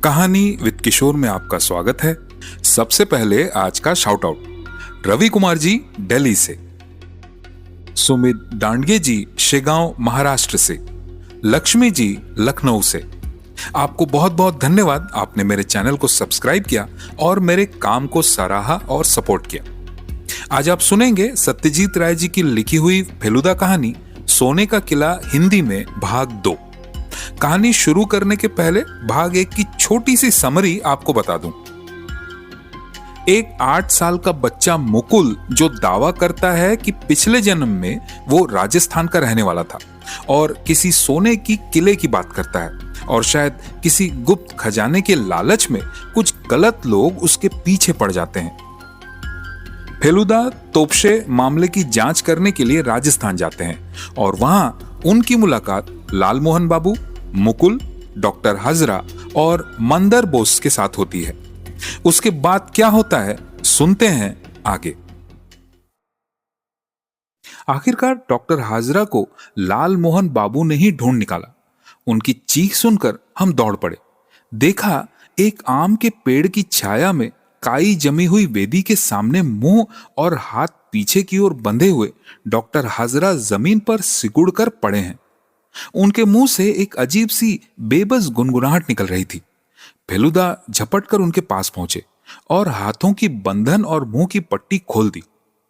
कहानी विद किशोर में आपका स्वागत है। सबसे पहले आज का शाउट आउट रवि कुमार जी दिल्ली से, सुमित डांडगे जी शेगांव महाराष्ट्र से, लक्ष्मी जी लखनऊ से। आपको बहुत बहुत धन्यवाद, आपने मेरे चैनल को सब्सक्राइब किया और मेरे काम को सराहा और सपोर्ट किया। आज आप सुनेंगे सत्यजीत राय जी की लिखी हुई फेलुदा कहानी सोने का किला हिंदी में भाग 2। कहानी शुरू करने के पहले भाग 1 की छोटी सी समरी आपको बता दूं। एक 8 साल का बच्चा मुकुल जो दावा करता है कि पिछले जन्म में वो राजस्थान का रहने वाला था और किसी सोने की किले की बात करता है, और शायद किसी गुप्त खजाने के लालच में कुछ गलत लोग उसके पीछे पड़ जाते हैं। फेलुदा तोपशे मामले की जांच करने के लिए राजस्थान जाते हैं और वहां उनकी मुलाकात लालमोहन बाबू, मुकुल, डॉक्टर हजरा और मंदर बोस के साथ होती है। उसके बाद क्या होता है सुनते हैं आगे। आखिरकार डॉक्टर हाजरा को लालमोहन बाबू ने ही ढूंढ निकाला। उनकी चीख सुनकर हम दौड़ पड़े। देखा एक आम के पेड़ की छाया में काई जमी हुई वेदी के सामने मुंह और हाथ पीछे की ओर बंधे हुए डॉक्टर हाजरा जमीन पर सिकुड़ कर पड़े हैं। उनके मुंह से एक अजीब सी बेबस गुनगुनाहट निकल रही थी। फेलुदा झपट कर उनके पास पहुंचे और हाथों की बंधन और मुंह की पट्टी खोल दी।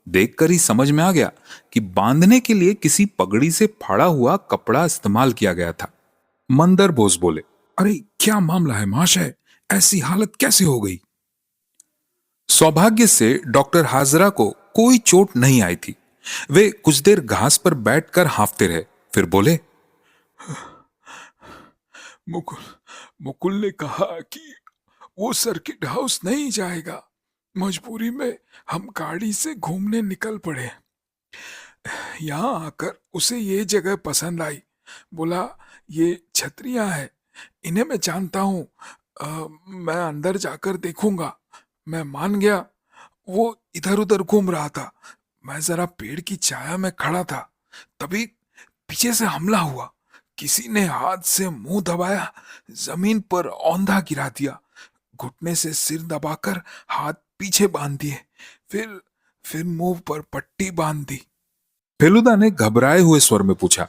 देखकर ही समझ में आ गया कि बांधने के लिए किसी पगड़ी से फाड़ा हुआ कपड़ा इस्तेमाल किया गया था। मंदर बोस बोले, अरे क्या मामला है महाशय, ऐसी हालत कैसे हो गई? सौभाग्य से डॉक्टर हाजरा को कोई चोट नहीं आई थी। वे कुछ देर घास पर बैठकर हांफते रहे, फिर बोले, मुकुल ने कहा कि वो सर्किट हाउस नहीं जाएगा। मजबूरी में हम गाड़ी से घूमने निकल पड़े। यहाँ आकर उसे ये जगह पसंद आई। बोला ये छतरियां हैं, इन्हें मैं जानता हूँ, मैं अंदर जाकर देखूंगा। मैं मान गया। वो इधर उधर घूम रहा था। मैं जरा पेड़ की छाया में खड़ा था, तभी पीछे से हमला हुआ। किसी ने हाथ से मुंह दबाया, जमीन पर औंधा गिरा दिया। घुटने से सिर दबाकर हाथ पीछे बांध दिए, फिर मुंह पर पट्टी बांध दी। फेलुदा ने घबराए हुए स्वर में पूछा,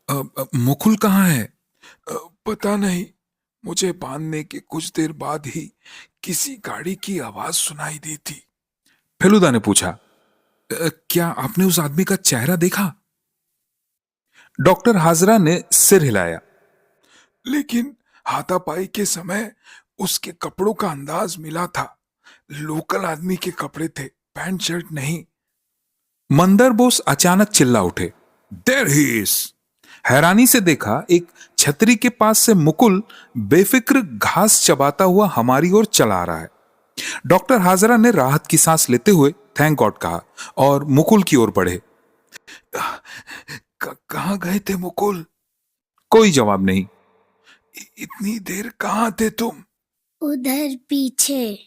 मुकुल कहाँ है? पता नहीं। मुझे बांधने के कुछ देर बाद ही किसी गाड़ी की आवाज सुनाई दी थी। फेलुदा ने पूछा, क्या आपने उस आदमी का चेहरा देखा? डॉक्टर हाजरा ने सिर हिलाया। लेकिन हाथापाई के समय उसके कपड़ों का अंदाज मिला था। लोकल आदमी के कपड़े थे, पैंट शर्ट नहीं। मंदर बोस अचानक चिल्ला उठे, देयर ही इज। हैरानी से देखा एक छतरी के पास से मुकुल बेफिक्र घास चबाता हुआ हमारी ओर चला आ रहा है। डॉक्टर हाजरा ने राहत की सांस लेते हुए थैंक गॉड कहा और मुकुल की ओर बढ़े। कहां गए थे मुकुल? कोई जवाब नहीं। इतनी देर कहां थे तुम? उधर पीछे।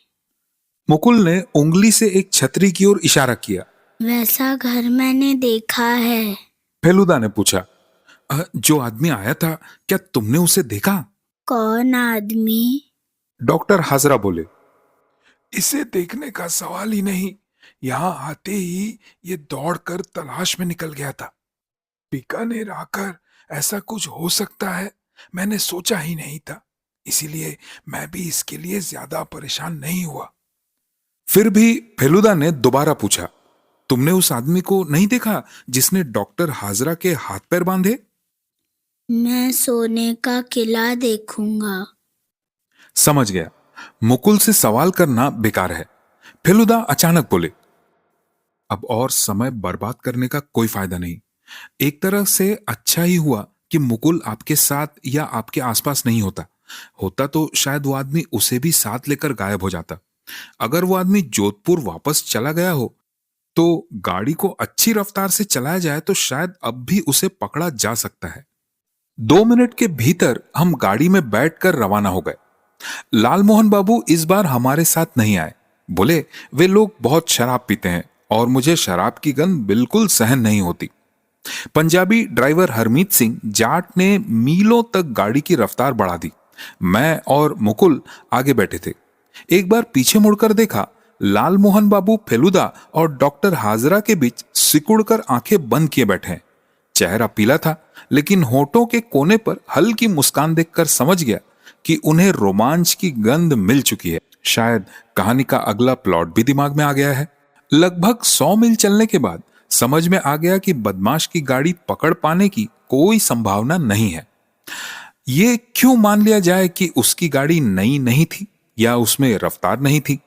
मुकुल ने उंगली से एक छतरी की ओर इशारा किया। वैसा घर मैंने देखा है। फेलुदा ने पूछा, जो आदमी आया था क्या तुमने उसे देखा? कौन आदमी? डॉक्टर हाजरा बोले, इसे देखने का सवाल ही नहीं। यहाँ आते ही ये दौड़कर तलाश में निकल गया था। बीकानेर आकर ऐसा कुछ हो सकता है, मैंने सोचा ही नहीं था। इसीलिए मैं भी इसके लिए ज्यादा परेशान नहीं हुआ। फिर भी फेलुदा ने दोबारा पूछा, तुमने उस आदमी को नहीं देखा जिसने डॉक्टर हाजरा के हाथ पैर बांधे? मैं सोने का किला देखूंगा। समझ गया, मुकुल से सवाल करना बेकार है। फेलुदा अचानक बोले, अब और समय बर्बाद करने का कोई फायदा नहीं। एक तरह से अच्छा ही हुआ कि मुकुल आपके साथ या आपके आसपास नहीं होता तो शायद वो आदमी उसे भी साथ लेकर गायब हो जाता। अगर वो आदमी जोधपुर वापस चला गया हो तो गाड़ी को अच्छी रफ्तार से चलाया जाए तो शायद अब भी उसे पकड़ा जा सकता है। 2 मिनट के भीतर हम गाड़ी में बैठकर रवाना हो गए। लालमोहन बाबू इस बार हमारे साथ नहीं आए। बोले वे लोग बहुत शराब पीते हैं और मुझे शराब की गंध बिल्कुल सहन नहीं होती। पंजाबी ड्राइवर हरमीत सिंह जाट ने मीलों तक गाड़ी की रफ्तार बढ़ा दी मैं और मुकुल आगे बैठे थे। एक बार पीछे मुड़कर देखा, लाल मोहन बाबू फेलुदा और डॉक्टर हाजरा के बीच सिकुड़कर आंखें बंद किए बैठे हैं। चेहरा पीला था, लेकिन होठों के कोने पर हल्की मुस्कान देखकर समझ गया कि उन्हें रोमांच की गंध मिल चुकी है। शायद कहानी का अगला प्लॉट भी दिमाग में आ गया है। लगभग 100 मील चलने के बाद समझ में आ गया कि बदमाश की गाड़ी पकड़ पाने की कोई संभावना नहीं है। ये क्यों मान लिया जाए कि उसकी गाड़ी नई नहीं थी या उसमें रफ्तार नहीं थी?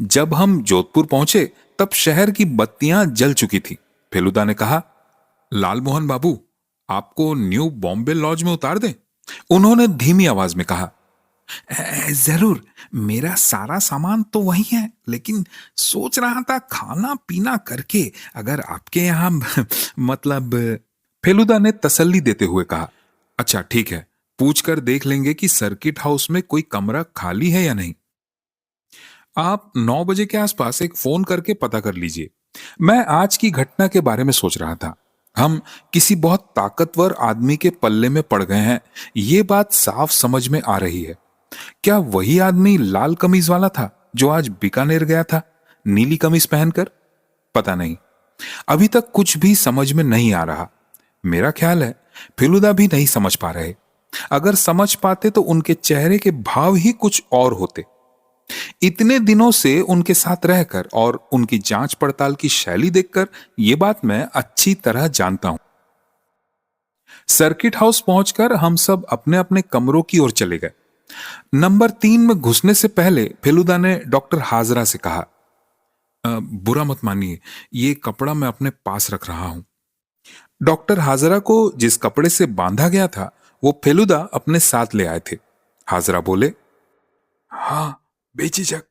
जब हम जोधपुर पहुंचे तब शहर की बत्तियां जल चुकी थी। फेलुदा ने कहा, लाल मोहन बाबू, आपको न्यू बॉम्बे लॉज में उतार दें?" उन्होंने धीमी आवाज में कहा, जरूर, मेरा सारा सामान तो वही है, लेकिन सोच रहा था खाना पीना करके अगर आपके यहाँ मतलब। फेलुदा ने तसल्ली देते हुए कहा, अच्छा ठीक है, पूछकर देख लेंगे कि सर्किट हाउस में कोई कमरा खाली है या नहीं। आप 9 बजे के आसपास एक फोन करके पता कर लीजिए। मैं आज की घटना के बारे में सोच रहा था। हम किसी बहुत ताकतवर आदमी के पल्ले में पड़ गए हैं, ये बात साफ समझ में आ रही है। क्या वही आदमी लाल कमीज वाला था जो आज बीकानेर गया था, नीली कमीज पहनकर? पता नहीं, अभी तक कुछ भी समझ में नहीं आ रहा। मेरा ख्याल है फेलुदा भी नहीं समझ पा रहे। अगर समझ पाते तो उनके चेहरे के भाव ही कुछ और होते। इतने दिनों से उनके साथ रहकर और उनकी जांच पड़ताल की शैली देखकर यह बात मैं अच्छी तरह जानता हूं। सर्किट हाउस पहुंचकर हम सब अपने अपने कमरों की ओर चले गए। नंबर 3 में घुसने से पहले फेलुदा ने डॉक्टर हाजरा से कहा, बुरा मत मानिए, ये कपड़ा मैं अपने पास रख रहा हूं। डॉक्टर हाजरा को जिस कपड़े से बांधा गया था वो फेलुदा अपने साथ ले आए थे। हाजरा बोले, हाँ, बेझिझक।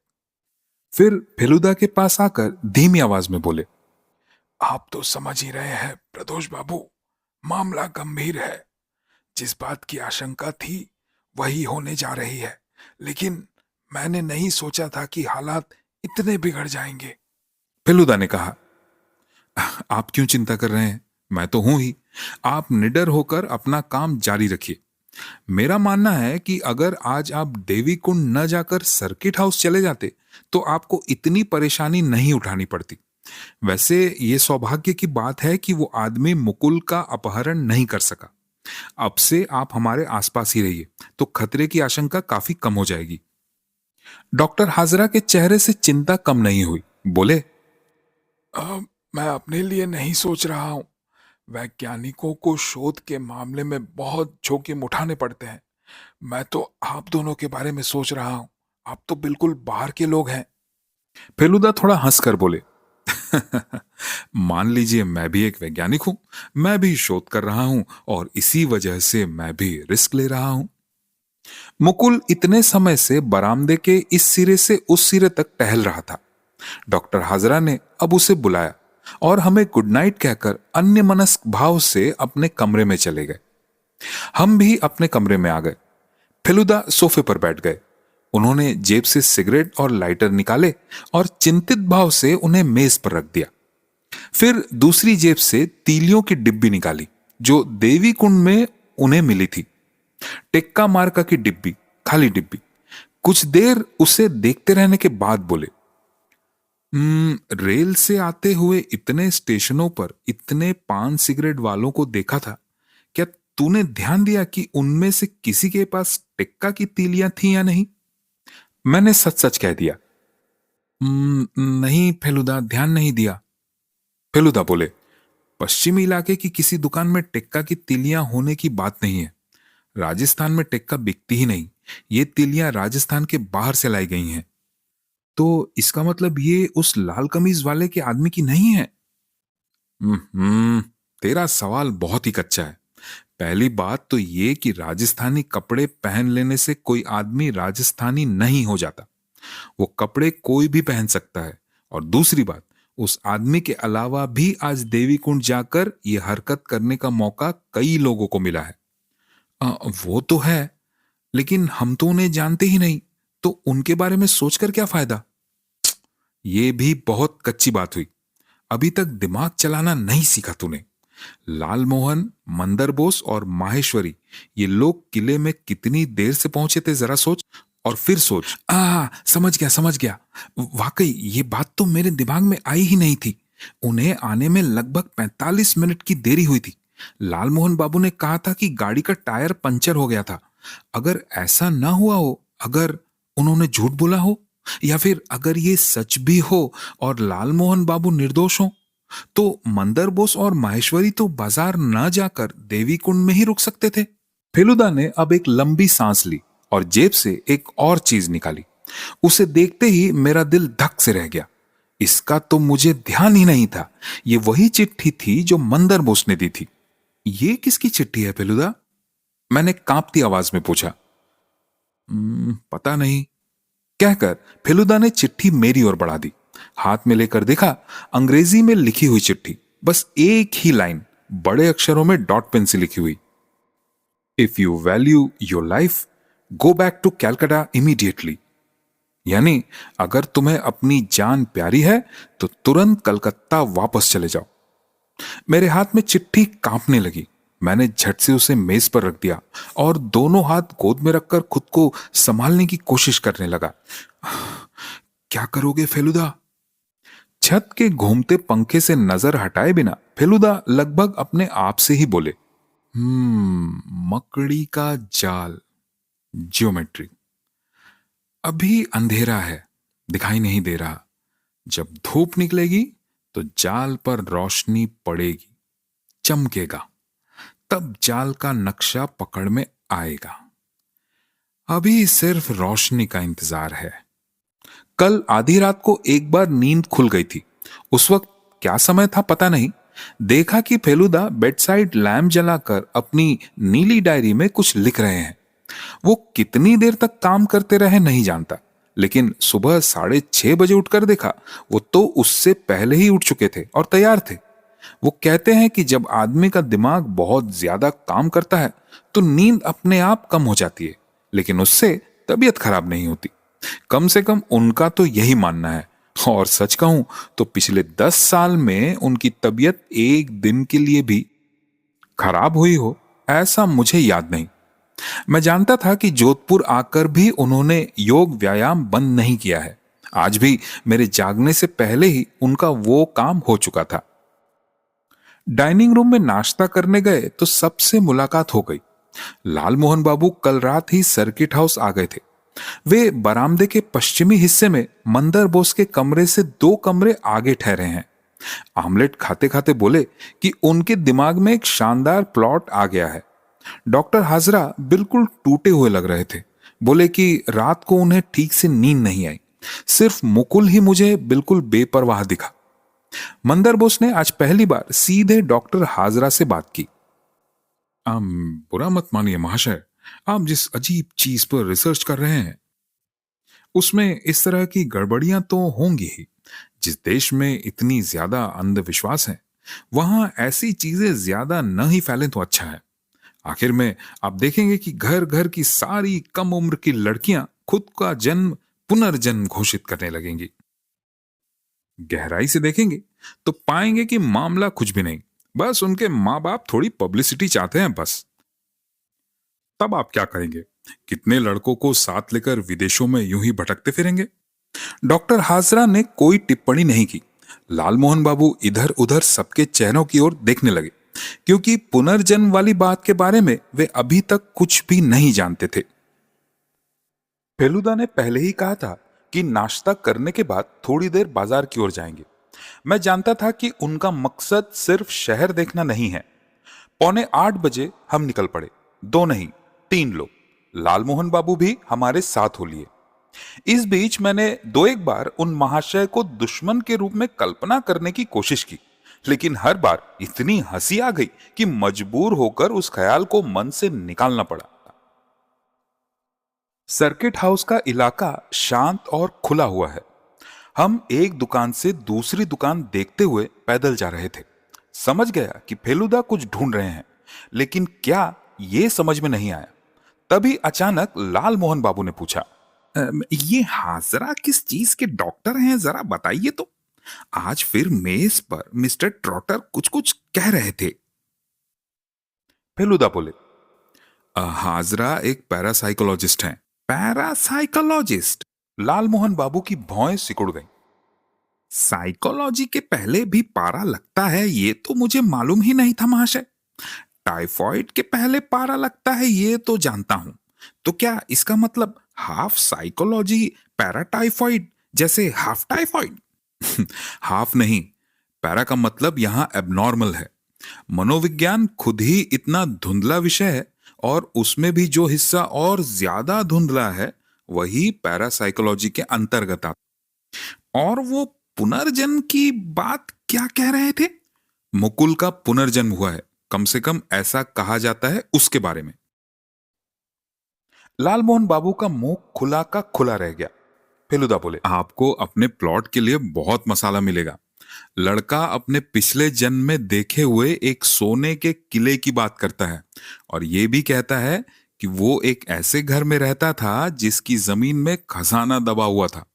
फिर फेलुदा के पास आकर धीमी आवाज में बोले, आप तो समझ ही रहे हैं प्रदोष बाबू, मामला गंभीर है। जिस बात की आशंका थी वही होने जा रही है, लेकिन मैंने नहीं सोचा था कि हालात इतने बिगड़ जाएंगे। फेलुदा ने कहा, आप क्यों चिंता कर रहे हैं, मैं तो हूं ही। आप निडर होकर अपना काम जारी रखिए। मेरा मानना है कि अगर आज आप देवी कुंड न जाकर सर्किट हाउस चले जाते तो आपको इतनी परेशानी नहीं उठानी पड़ती। वैसे ये सौभाग्य की बात है कि वो आदमी मुकुल का अपहरण नहीं कर सका। अब से आप हमारे आसपास ही रहिए तो खतरे की आशंका काफी कम हो जाएगी। डॉक्टर हाजरा के चेहरे से चिंता कम नहीं हुई। बोले, मैं अपने लिए नहीं सोच रहा हूं। वैज्ञानिकों को शोध के मामले में बहुत जोखिम उठाने पड़ते हैं। मैं तो आप दोनों के बारे में सोच रहा हूं। आप तो बिल्कुल बाहर के लोग हैं। फेलुदा थोड़ा हंसकर बोले, मान लीजिए मैं भी एक वैज्ञानिक हूं, मैं भी शोध कर रहा हूं और इसी वजह से मैं भी रिस्क ले रहा हूं। मुकुल इतने समय से बरामदे के इस सिरे से उस सिरे तक टहल रहा था। डॉक्टर हाजरा ने अब उसे बुलाया और हमें गुड नाइट कहकर अन्यमनस्क भाव से अपने कमरे में चले गए। हम भी अपने कमरे में आ गए। फेलुदा सोफे पर बैठ गए। उन्होंने जेब से सिगरेट और लाइटर निकाले और चिंतित भाव से उन्हें मेज पर रख दिया। फिर दूसरी जेब से तीलियों की डिब्बी निकाली जो देवी कुंड में उन्हें मिली थी। टेक्का मार्का की डिब्बी, खाली डिब्बी। कुछ देर उसे देखते रहने के बाद बोले, रेल से आते हुए इतने स्टेशनों पर इतने पान सिगरेट वालों को देखा था, क्या तूने ध्यान दिया कि उनमें से किसी के पास टेक्का की तीलियां थी या नहीं? मैंने सच सच कह दिया। नहीं फेलुदा, ध्यान नहीं दिया। फेलुदा बोले, पश्चिमी इलाके की किसी दुकान में टेक्का की तीलियां होने की बात नहीं है। राजस्थान में टेक्का बिकती ही नहीं। ये तीलियां राजस्थान के बाहर से लाई गई हैं। तो इसका मतलब ये उस लाल कमीज वाले के आदमी की नहीं है? तेरा सवाल बहुत ही कच्चा है। पहली बात तो ये कि राजस्थानी कपड़े पहन लेने से कोई आदमी राजस्थानी नहीं हो जाता। वो कपड़े कोई भी पहन सकता है। और दूसरी बात, उस आदमी के अलावा भी आज देवी कुंड जाकर ये हरकत करने का मौका कई लोगों को मिला है। वो तो है, लेकिन हम तो उन्हें जानते ही नहीं, तो उनके बारे में सोचकर क्या फायदा? ये भी बहुत कच्ची बात हुई। अभी तक दिमाग चलाना नहीं सीखा तूने। लालमोहन, मंदर बोस और माहेश्वरी, ये लोग किले में कितनी देर से पहुंचे थे जरा सोच। और फिर सोच, समझ गया। वाकई ये बात तो मेरे दिमाग में आई ही नहीं थी। उन्हें आने में लगभग 45 मिनट की देरी हुई थी। लालमोहन बाबू ने कहा था कि गाड़ी का टायर पंचर हो गया था। अगर ऐसा ना हुआ हो, अगर उन्होंने झूठ बोला हो, या फिर अगर ये सच भी हो और लालमोहन बाबू निर्दोष हो, तो मंदर बोस और माहेश्वरी तो बाजार न जाकर देवी कुंड में ही रुक सकते थे। फेलुदा ने अब एक लंबी सांस ली और जेब से एक और चीज निकाली। उसे देखते ही मेरा दिल धक से रह गया। इसका तो मुझे ध्यान ही नहीं था। ये वही चिट्ठी थी जो मंदर बोस ने दी थी। ये किसकी चिट्ठी है फेलुदा? मैंने कांपती आवाज में पूछा। पता नहीं, कहकर फेलुदा ने चिट्ठी मेरी ओर बढ़ा दी। हाथ में लेकर देखा, अंग्रेजी में लिखी हुई चिट्ठी, बस एक ही लाइन बड़े अक्षरों में डॉट पेन से लिखी हुई। If you value your life, go back to Calcutta immediately. यानी अगर तुम्हें अपनी जान प्यारी है तो तुरंत कलकत्ता वापस चले जाओ। मेरे हाथ में चिट्ठी कांपने लगी। मैंने झट से उसे मेज पर रख दिया और दोनों हाथ गोद में रखकर खुद को संभालने की कोशिश करने लगा। क्या करोगे फेलुदा? छत के घूमते पंखे से नजर हटाए बिना फेलुदा लगभग अपने आप से ही बोले, मकड़ी का जाल, ज्योमेट्री। अभी अंधेरा है, दिखाई नहीं दे रहा। जब धूप निकलेगी तो जाल पर रोशनी पड़ेगी, चमकेगा, तब जाल का नक्शा पकड़ में आएगा। अभी सिर्फ रोशनी का इंतजार है। कल आधी रात को एक बार नींद खुल गई थी। उस वक्त क्या समय था पता नहीं। देखा कि फेलुदा बेडसाइड लैम्प जलाकर अपनी नीली डायरी में कुछ लिख रहे हैं। वो कितनी देर तक काम करते रहे नहीं जानता, लेकिन सुबह 6:30 बजे उठकर देखा, वो तो उससे पहले ही उठ चुके थे और तैयार थे। वो कहते हैं कि जब आदमी का दिमाग बहुत ज्यादा काम करता है तो नींद अपने आप कम हो जाती है, लेकिन उससे तबीयत खराब नहीं होती। कम से कम उनका तो यही मानना है। और सच कहूं तो पिछले 10 साल में उनकी तबीयत एक दिन के लिए भी खराब हुई हो ऐसा मुझे याद नहीं। मैं जानता था कि जोधपुर आकर भी उन्होंने योग व्यायाम बंद नहीं किया है। आज भी मेरे जागने से पहले ही उनका वो काम हो चुका था। डाइनिंग रूम में नाश्ता करने गए तो सबसे मुलाकात हो गई। लालमोहन बाबू कल रात ही सर्किट हाउस आ गए थे। वे बरामदे के पश्चिमी हिस्से में मंदर बोस के कमरे से 2 कमरे आगे ठहरे हैं। आमलेट खाते खाते बोले कि उनके दिमाग में एक शानदार प्लॉट आ गया है। डॉक्टर हाजरा बिल्कुल टूटे हुए लग रहे थे। बोले कि रात को उन्हें ठीक से नींद नहीं आई। सिर्फ मुकुल ही मुझे बिल्कुल बेपरवाह दिखा। मंदर बोस ने आज पहली बार सीधे डॉक्टर हाजरा से बात की। बुरा मत मानिए महाशय, आप जिस अजीब चीज पर रिसर्च कर रहे हैं उसमें इस तरह की गड़बड़ियां तो होंगी ही। जिस देश में इतनी ज्यादा अंधविश्वास है वहां ऐसी चीजें ज्यादा न ही फैलें तो अच्छा है। आखिर में आप देखेंगे कि घर घर की सारी कम उम्र की लड़कियां खुद का जन्म पुनर्जन्म घोषित करने लगेंगी। गहराई से देखेंगे तो पाएंगे कि मामला कुछ भी नहीं, बस उनके माँ बाप थोड़ी पब्लिसिटी चाहते हैं बस। तब आप क्या करेंगे? कितने लड़कों को साथ लेकर विदेशों में यूं ही भटकते फिरेंगे? डॉक्टर हाजरा ने कोई टिप्पणी नहीं की। लालमोहन बाबू इधर उधर सबके चेहरों की ओर देखने लगे, क्योंकि पुनर्जन्म वाली बात के बारे में वे अभी तक कुछ भी नहीं जानते थे। फेलुदा ने पहले ही कहा था कि नाश्ता करने के बाद थोड़ी देर बाजार की ओर जाएंगे। मैं जानता था कि उनका मकसद सिर्फ शहर देखना नहीं है। 7:45 बजे हम निकल पड़े। 2 नहीं 3 लोग। लालमोहन बाबू भी हमारे साथ हो लिए। इस बीच मैंने 2-1 बार उन महाशय को दुश्मन के रूप में कल्पना करने की कोशिश की, लेकिन हर बार इतनी हंसी आ गई कि मजबूर होकर उस ख्याल को मन से निकालना पड़ा। सर्किट हाउस का इलाका शांत और खुला हुआ है। हम एक दुकान से दूसरी दुकान देखते हुए पैदल जा रहे थे। समझ गया कि फेलुदा कुछ ढूंढ रहे हैं, लेकिन क्या ये समझ में नहीं आया। तभी अचानक लालमोहन बाबू ने पूछा, ये हाजरा किस चीज के डॉक्टर हैं, जरा बताइए तो। आज फिर मेज पर मिस्टर ट्रॉटर कुछ कुछ कह रहे थे। फेलुदा बोले, हाजरा एक पैरासाइकोलॉजिस्ट हैं। पैरासाइकोलॉजिस्ट? लालमोहन बाबू की भौएं सिकुड़ गईं। साइकोलॉजी के पहले भी पारा लगता है, ये तो मुझे मालूम ही नहीं था महाशय। टाइफॉइड के पहले पारा लगता है ये तो जानता हूं, तो क्या इसका मतलब हाफ साइकोलॉजी पैराटाइफॉइड, जैसे हाफ टाइफॉइड? हाफ नहीं, पैरा का मतलब यहां एबनॉर्मल है। मनोविज्ञान खुद ही इतना धुंधला विषय है, और उसमें भी जो हिस्सा और ज्यादा धुंधला है वही पैरासाइकोलॉजी के अंतर्गत आता। और वो पुनर्जन्म की बात क्या कह रहे थे? मुकुल का पुनर्जन्म हुआ है, कम से कम ऐसा कहा जाता है, उसके बारे में। लालमोहन बाबू का मुंह खुला का खुला रह गया। फेलुदा बोले, आपको अपने प्लॉट के लिए बहुत मसाला मिलेगा। लड़का अपने पिछले जन्म में देखे हुए एक सोने के किले की बात करता है, और यह भी कहता है कि वो एक ऐसे घर में रहता था जिसकी जमीन में खजाना दबा हुआ था।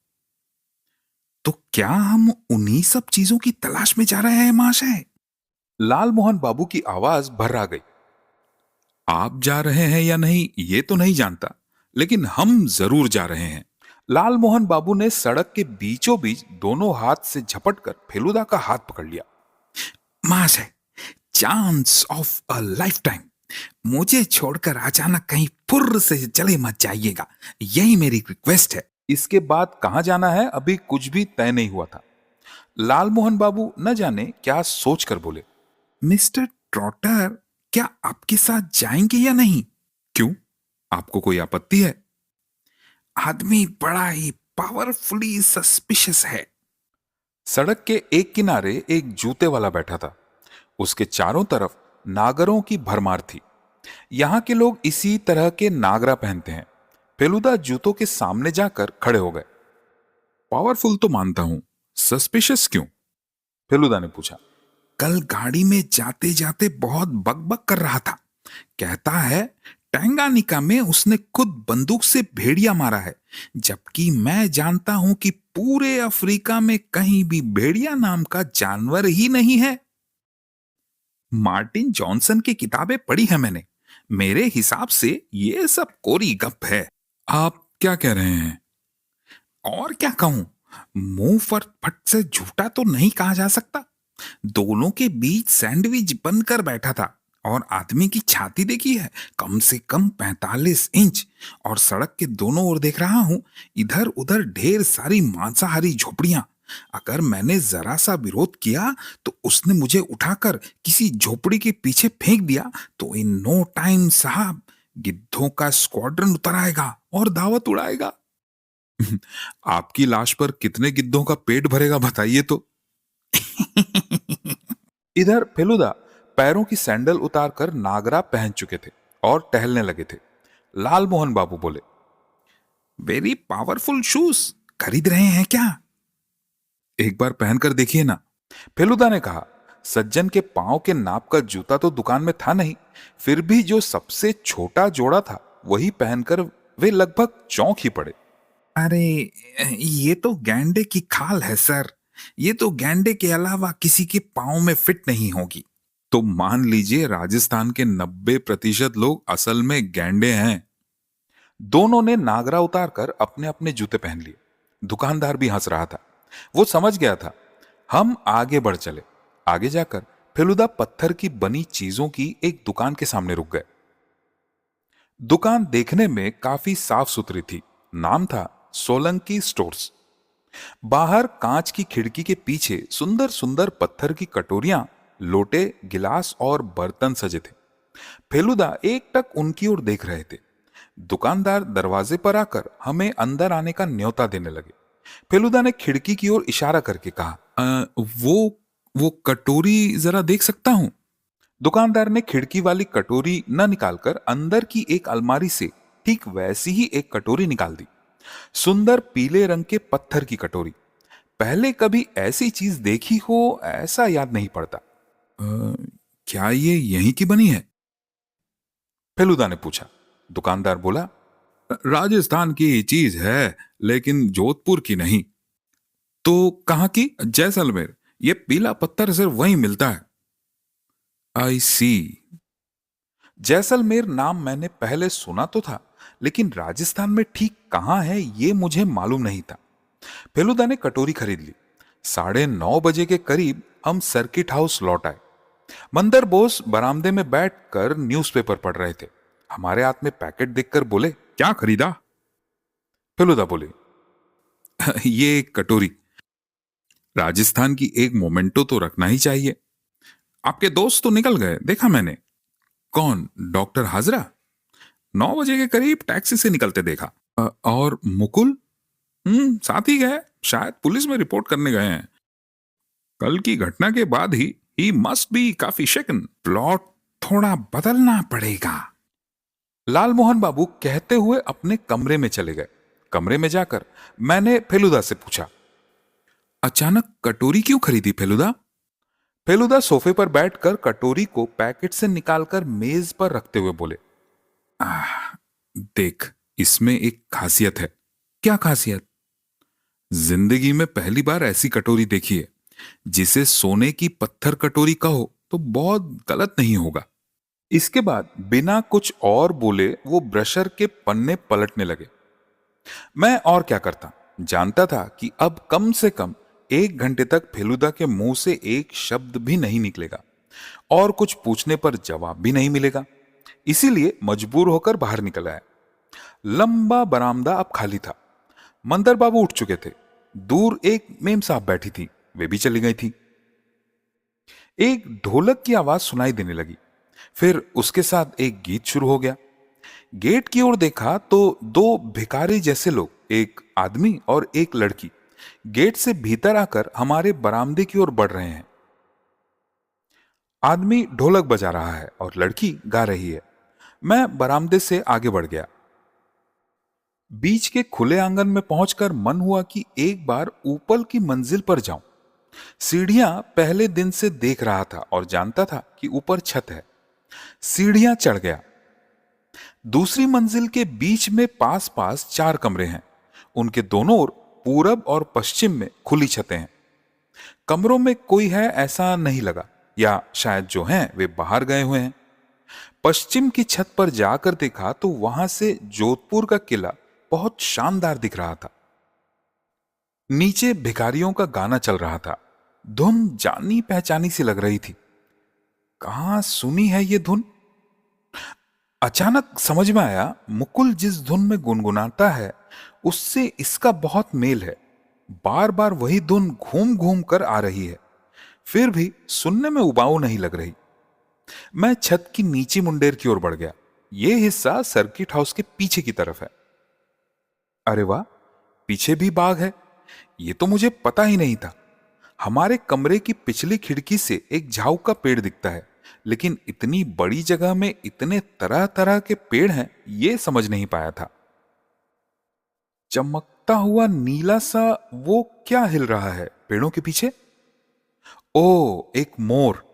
तो क्या हम उन्हीं सब चीजों की तलाश में जा रहे हैं महाशय? लालमोहन बाबू की आवाज भर्रा गई। आप जा रहे हैं या नहीं ये तो नहीं जानता, लेकिन हम जरूर जा रहे हैं। लालमोहन बाबू ने सड़क के बीचों बीच दोनों हाथ से झपटकर फेलुदा का हाथ पकड़ लिया। महाशय, chance of a life time, मुझे छोड़कर अचानक कहीं फुर्र से चले मत जाइएगा, यही मेरी रिक्वेस्ट है। इसके बाद कहां जाना है अभी कुछ भी तय नहीं हुआ था। लालमोहन बाबू न जाने क्या सोचकर बोले, मिस्टर ट्रॉटर, क्या आपके साथ जाएंगे या नहीं? क्यों, आपको कोई आपत्ति है? आदमी बड़ा ही पावरफुली सस्पिशियस है। सड़क के एक किनारे एक जूते वाला बैठा था। उसके चारों तरफ नागरों की भरमार थी। यहां के लोग इसी तरह के नागरा पहनते हैं। फेलुदा जूतों के सामने जाकर खड़े हो गए। पावरफुल तो मानता हूं, सस्पिशियस क्यों? फेलुदा ने पूछा। कल गाड़ी में जाते जाते बहुत बकबक कर रहा था। कहता है टैंगानिका में उसने खुद बंदूक से भेड़िया मारा है, जबकि मैं जानता हूं कि पूरे अफ्रीका में कहीं भी भेड़िया नाम का जानवर ही नहीं है। मार्टिन जॉनसन की किताबें पढ़ी है मैंने, मेरे हिसाब से ये सब कोरी गप है। आप क्या कह रहे हैं? और क्या कहूं, मुंह पर फट से झूठा तो नहीं कहा जा सकता। दोनों के बीच सैंडविच बनकर बैठा था, और आदमी की छाती देखी है, कम से कम 45 इंच। और सड़क के दोनों ओर देख रहा हूं, इधर उधर ढेर सारी मांसाहारी झोपड़ियां। अगर मैंने जरा सा विरोध किया तो उसने मुझे उठाकर किसी झोपड़ी के पीछे फेंक दिया, तो इन नो टाइम साहब गिद्धों का स्क्वाड्रन उतर आएगा और दावत उड़ाएगा। आपकी लाश पर कितने गिद्धों का पेट भरेगा बताइए तो। इधर फेलुदा पैरों की सैंडल उतारकर नागरा पहन चुके थे और टहलने लगे थे। लालमोहन बाबू बोले, वेरी पावरफुल शूज, खरीद रहे हैं क्या? एक बार पहनकर देखिए ना। फेलुदा ने कहा। सज्जन के पांव के नाप का जूता तो दुकान में था नहीं, फिर भी जो सबसे छोटा जोड़ा था वही पहनकर वे लगभग चौंक ही पड़े। अरे, ये तो गैंडे की खाल है सर, ये तो गैंडे के अलावा किसी के पांव में फिट नहीं होगी। तो मान लीजिए राजस्थान के 90% लोग असल में गैंडे हैं। दोनों ने नागरा उतारकर अपने अपने जूते पहन लिए। दुकानदार भी हंस रहा था, वो समझ गया था। हम आगे बढ़ चले। आगे जाकर फेलुदा पत्थर की बनी चीजों की एक दुकान के सामने रुक गए। दुकान देखने में काफी साफ सुथरी थी। नाम था सोलंकी स्टोर्स। बाहर कांच की खिड़की के पीछे सुंदर सुंदर पत्थर की कटोरियां, लोटे, गिलास और बर्तन सजे थे। फेलुदा एकटक उनकी ओर देख रहे थे। दुकानदार दरवाजे पर आकर हमें अंदर आने का न्योता देने लगे। फेलुदा ने खिड़की की ओर इशारा करके कहा, वो कटोरी जरा देख सकता हूं? दुकानदार ने खिड़की वाली कटोरी न निकालकर अंदर की एक अलमारी से ठीक वैसी ही एक कटोरी निकाल दी। सुंदर पीले रंग के पत्थर की कटोरी। पहले कभी ऐसी चीज देखी हो ऐसा याद नहीं पड़ता। क्या ये यहीं की बनी है? फेलुदा ने पूछा। दुकानदार बोला, राजस्थान की चीज है, लेकिन जोधपुर की नहीं। तो कहां की? जैसलमेर। ये पीला पत्थर सिर्फ वहीं मिलता है। आई सी। जैसलमेर नाम मैंने पहले सुना तो था, लेकिन राजस्थान में ठीक कहाँ है ये मुझे मालूम नहीं था। फेलुदा ने कटोरी खरीद ली। 9:30 बजे के करीब हम सर्किट हाउस लौट आए। मंदर बोस बरामदे में बैठकर न्यूज़पेपर पढ़ रहे थे। हमारे हाथ में पैकेट देखकर बोले, क्या खरीदा? फेलुदा बोले, ये एक कटोरी। राजस्थान की एक मोमेंटो तो रखना ही चाहिए। आपके दोस्त तो निकल गए, देखा मैंने। कौन? डॉक्टर हाजरा? 9 बजे के करीब टैक्सी से निकलते देखा। और मुकुल? साथ ही गए, शायद पुलिस में रिपोर्ट करने गए हैं। कल की घटना के बाद ही मस्ट बी काफी शेकन। प्लॉट थोड़ा बदलना पड़ेगा, लाल मोहन बाबू कहते हुए अपने कमरे में चले गए। कमरे में जाकर मैंने फेलुदा से पूछा, अचानक कटोरी क्यों खरीदी फेलुदा? फेलुदा सोफे पर बैठकर कटोरी को पैकेट से निकालकर मेज पर रखते हुए बोले, देख, इसमें एक खासियत है। क्या खासियत? जिंदगी में पहली बार ऐसी कटोरी देखी है जिसे सोने की पत्थर कटोरी कहो तो बहुत गलत नहीं होगा। इसके बाद बिना कुछ और बोले वो ब्रशर के पन्ने पलटने लगे। मैं और क्या करता, जानता था कि अब कम से कम 1 घंटे तक फेलुदा के मुंह से एक शब्द भी नहीं निकलेगा और कुछ पूछने पर जवाब भी नहीं मिलेगा। इसीलिए मजबूर होकर बाहर निकल आया। लंबा बरामदा अब खाली था। मंदर बाबू उठ चुके थे। दूर एक मेम साहब बैठी थी, वे भी चली गई थी। एक ढोलक की आवाज सुनाई देने लगी, फिर उसके साथ एक गीत शुरू हो गया। गेट की ओर देखा तो 2 भिखारी जैसे लोग, एक आदमी और एक लड़की, गेट से भीतर आकर हमारे बरामदे की ओर बढ़ रहे हैं। आदमी ढोलक बजा रहा है और लड़की गा रही है। मैं बरामदे से आगे बढ़ गया। बीच के खुले आंगन में पहुंचकर मन हुआ कि एक बार ऊपर की मंजिल पर जाऊं। सीढ़ियां पहले दिन से देख रहा था और जानता था कि ऊपर छत है। सीढ़ियां चढ़ गया। दूसरी मंजिल के बीच में पास पास 4 कमरे हैं। उनके दोनों ओर पूरब और पश्चिम में खुली छतें हैं। कमरों में कोई है ऐसा नहीं लगा, या शायद जो हैं वे बाहर गए हुए हैं। पश्चिम की छत पर जाकर देखा तो वहां से जोधपुर का किला बहुत शानदार दिख रहा था। नीचे भिखारियों का गाना चल रहा था। धुन जानी पहचानी सी लग रही थी। कहां सुनी है ये धुन? अचानक समझ में आया, मुकुल जिस धुन में गुनगुनाता है उससे इसका बहुत मेल है। बार बार वही धुन घूम घूम कर आ रही है, फिर भी सुनने में उबाऊ नहीं लग रही। मैं छत की नीची मुंडेर की ओर बढ़ गया। यह हिस्सा सर्किट हाउस के पीछे की तरफ है। अरे वाह, पीछे भी बाग है, ये तो मुझे पता ही नहीं था। हमारे कमरे की पिछली खिड़की से एक झाऊ का पेड़ दिखता है, लेकिन इतनी बड़ी जगह में इतने तरह तरह के पेड़ हैं ये समझ नहीं पाया था। चमकता हुआ नीला सा वो क्या हिल रहा है पेड़ों के पीछे? ओ, एक मोर।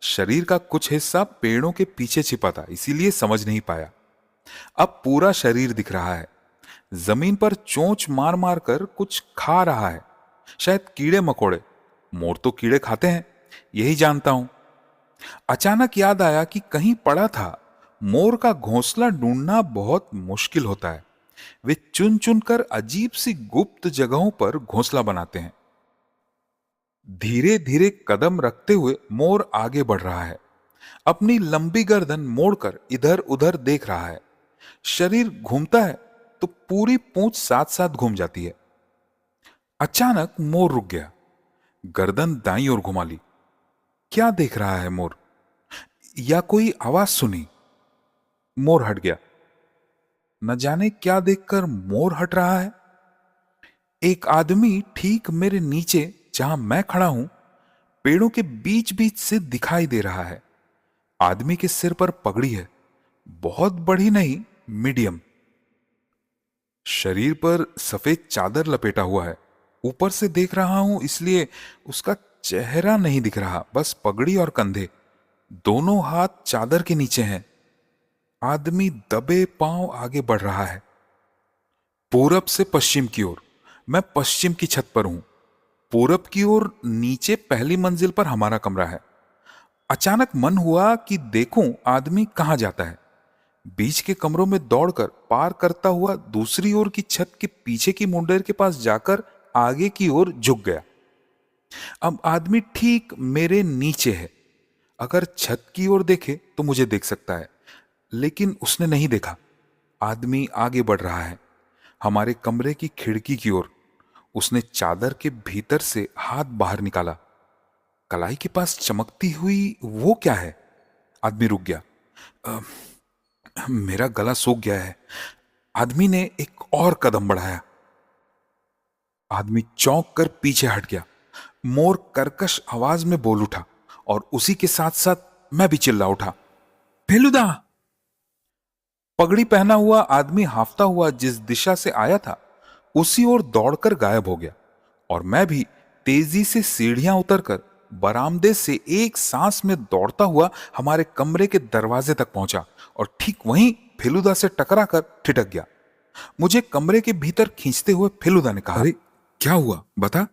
शरीर का कुछ हिस्सा पेड़ों के पीछे छिपा था, इसीलिए समझ नहीं पाया। अब पूरा शरीर दिख रहा है। जमीन पर चोंच मार मार कर कुछ खा रहा है, शायद कीड़े मकोड़े। मोर तो कीड़े खाते हैं, यही जानता हूं। अचानक याद आया कि कहीं पढ़ा था मोर का घोंसला ढूंढना बहुत मुश्किल होता है। वे चुन चुन कर अजीब सी गुप्त जगहों पर घोंसला बनाते हैं। धीरे धीरे कदम रखते हुए मोर आगे बढ़ रहा है। अपनी लंबी गर्दन मोड़कर इधर उधर देख रहा है। शरीर घूमता है तो पूरी पूंछ साथ साथ घूम जाती है। अचानक मोर रुक गया, गर्दन दाईं ओर घुमा ली। क्या देख रहा है मोर? या कोई आवाज सुनी? मोर हट गया। न जाने क्या देखकर मोर हट रहा है। एक आदमी ठीक मेरे नीचे जहां मैं खड़ा हूं, पेड़ों के बीच बीच से दिखाई दे रहा है। आदमी के सिर पर पगड़ी है, बहुत बड़ी नहीं, मीडियम। शरीर पर सफेद चादर लपेटा हुआ है। ऊपर से देख रहा हूं इसलिए उसका चेहरा नहीं दिख रहा, बस पगड़ी और कंधे। दोनों हाथ चादर के नीचे हैं। आदमी दबे पांव आगे बढ़ रहा है, पूरब से पश्चिम की ओर। मैं पश्चिम की छत पर हूं। पूरब की ओर नीचे पहली मंजिल पर हमारा कमरा है। अचानक मन हुआ कि देखूं आदमी कहां जाता है। बीच के कमरों में दौड़कर पार करता हुआ दूसरी ओर की छत के पीछे की मुंडेर के पास जाकर आगे की ओर झुक गया। अब आदमी ठीक मेरे नीचे है। अगर छत की ओर देखे तो मुझे देख सकता है, लेकिन उसने नहीं देखा। आदमी आगे बढ़ रहा है, हमारे कमरे की खिड़की की ओर। उसने चादर के भीतर से हाथ बाहर निकाला। कलाई के पास चमकती हुई वो क्या है? आदमी रुक गया। "अ, मेरा गला सूख गया है।" आदमी ने एक और कदम बढ़ाया। आदमी चौंक कर पीछे हट गया। मोर कर्कश आवाज में बोल उठा और उसी के साथ साथ मैं भी चिल्ला उठा, फेलुदा! पगड़ी पहना हुआ आदमी हाफता हुआ जिस दिशा से आया था उसी ओर दौड़कर गायब हो गया और मैं भी तेजी से सीढ़ियां उतरकर बरामदे से एक सांस में दौड़ता हुआ हमारे कमरे के दरवाजे तक पहुंचा और ठीक वहीं फेलुदा से टकरा कर ठिठक गया। मुझे कमरे के भीतर खींचते हुए फेलुदा ने कहा, अरे क्या हुआ बता?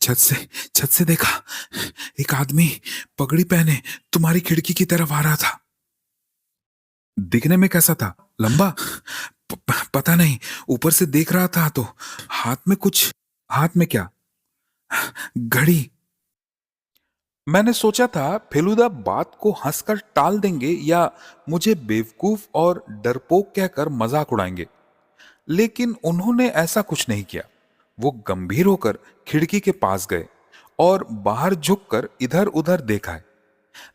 छत से देखा, एक आदमी पगड़ी पहने तुम्हारी खिड़की की तरफ आ रहा था। दिखने में कैसा था? लंबा? पता नहीं, ऊपर से देख रहा था तो हाथ में क्या? घड़ी। मैंने सोचा था फेलुदा बात को हंसकर टाल देंगे या मुझे बेवकूफ और डरपोक कहकर मजाक उड़ाएंगे, लेकिन उन्होंने ऐसा कुछ नहीं किया। वो गंभीर होकर खिड़की के पास गए और बाहर झुककर इधर उधर देखा है।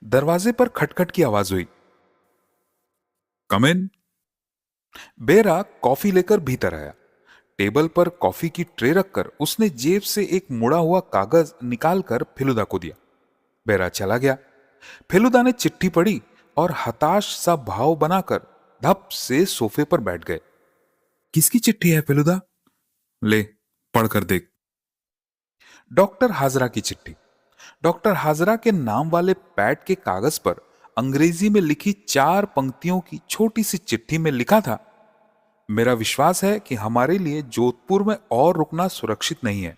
दरवाजे पर खटखट की आवाज हुई। कम इन। बेरा कॉफी लेकर भीतर आया। टेबल पर कॉफी की ट्रे रखकर उसने जेब से एक मुड़ा हुआ कागज निकालकर फेलुदा को दिया। बेरा चला गया। फेलुदा ने चिट्ठी पढ़ी और हताश सा भाव बनाकर धप से सोफे पर बैठ गए। किसकी चिट्ठी है फेलुदा? ले, पढ़कर देख। डॉक्टर हाजरा की चिट्ठी। डॉक्टर हाजरा के नाम वाले पैड के कागज पर अंग्रेजी में लिखी 4 पंक्तियों की छोटी सी चिट्ठी में लिखा था, मेरा विश्वास है कि हमारे लिए जोधपुर में और रुकना सुरक्षित नहीं है।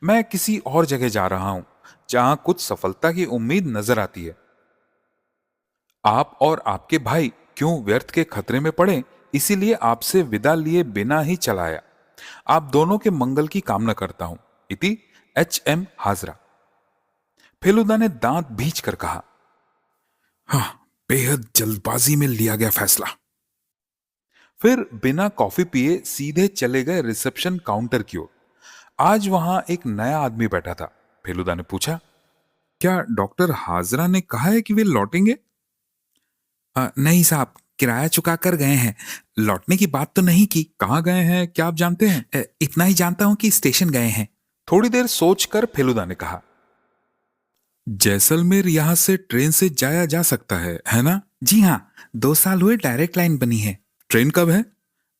मैं किसी और जगह जा रहा हूं जहां कुछ सफलता की उम्मीद नजर आती है। आप और आपके भाई क्यों व्यर्थ के खतरे में पड़े, इसीलिए आपसे विदा लिए बिना ही चला आया। आप दोनों के मंगल की कामना करता हूं। इति HM हाजरा। फेलुदा ने दांत भींच कर कहा, हाँ, बेहद जल्दबाजी में लिया गया फैसला। फिर बिना कॉफी पिए सीधे चले गए रिसेप्शन काउंटर की ओर। आज वहां एक नया आदमी बैठा था। फेलुदा ने पूछा, क्या डॉक्टर हाजरा ने कहा है कि वे लौटेंगे? नहीं साहब, किराया चुका कर गए हैं, लौटने की बात तो नहीं की। कहाँ गए हैं क्या आप जानते हैं? इतना ही जानता हूं कि स्टेशन गए हैं। थोड़ी देर सोचकर फेलुदा ने कहा, जैसलमेर यहां से ट्रेन से जाया जा सकता है ना? जी हाँ, 2 साल हुए डायरेक्ट लाइन बनी है। ट्रेन कब है?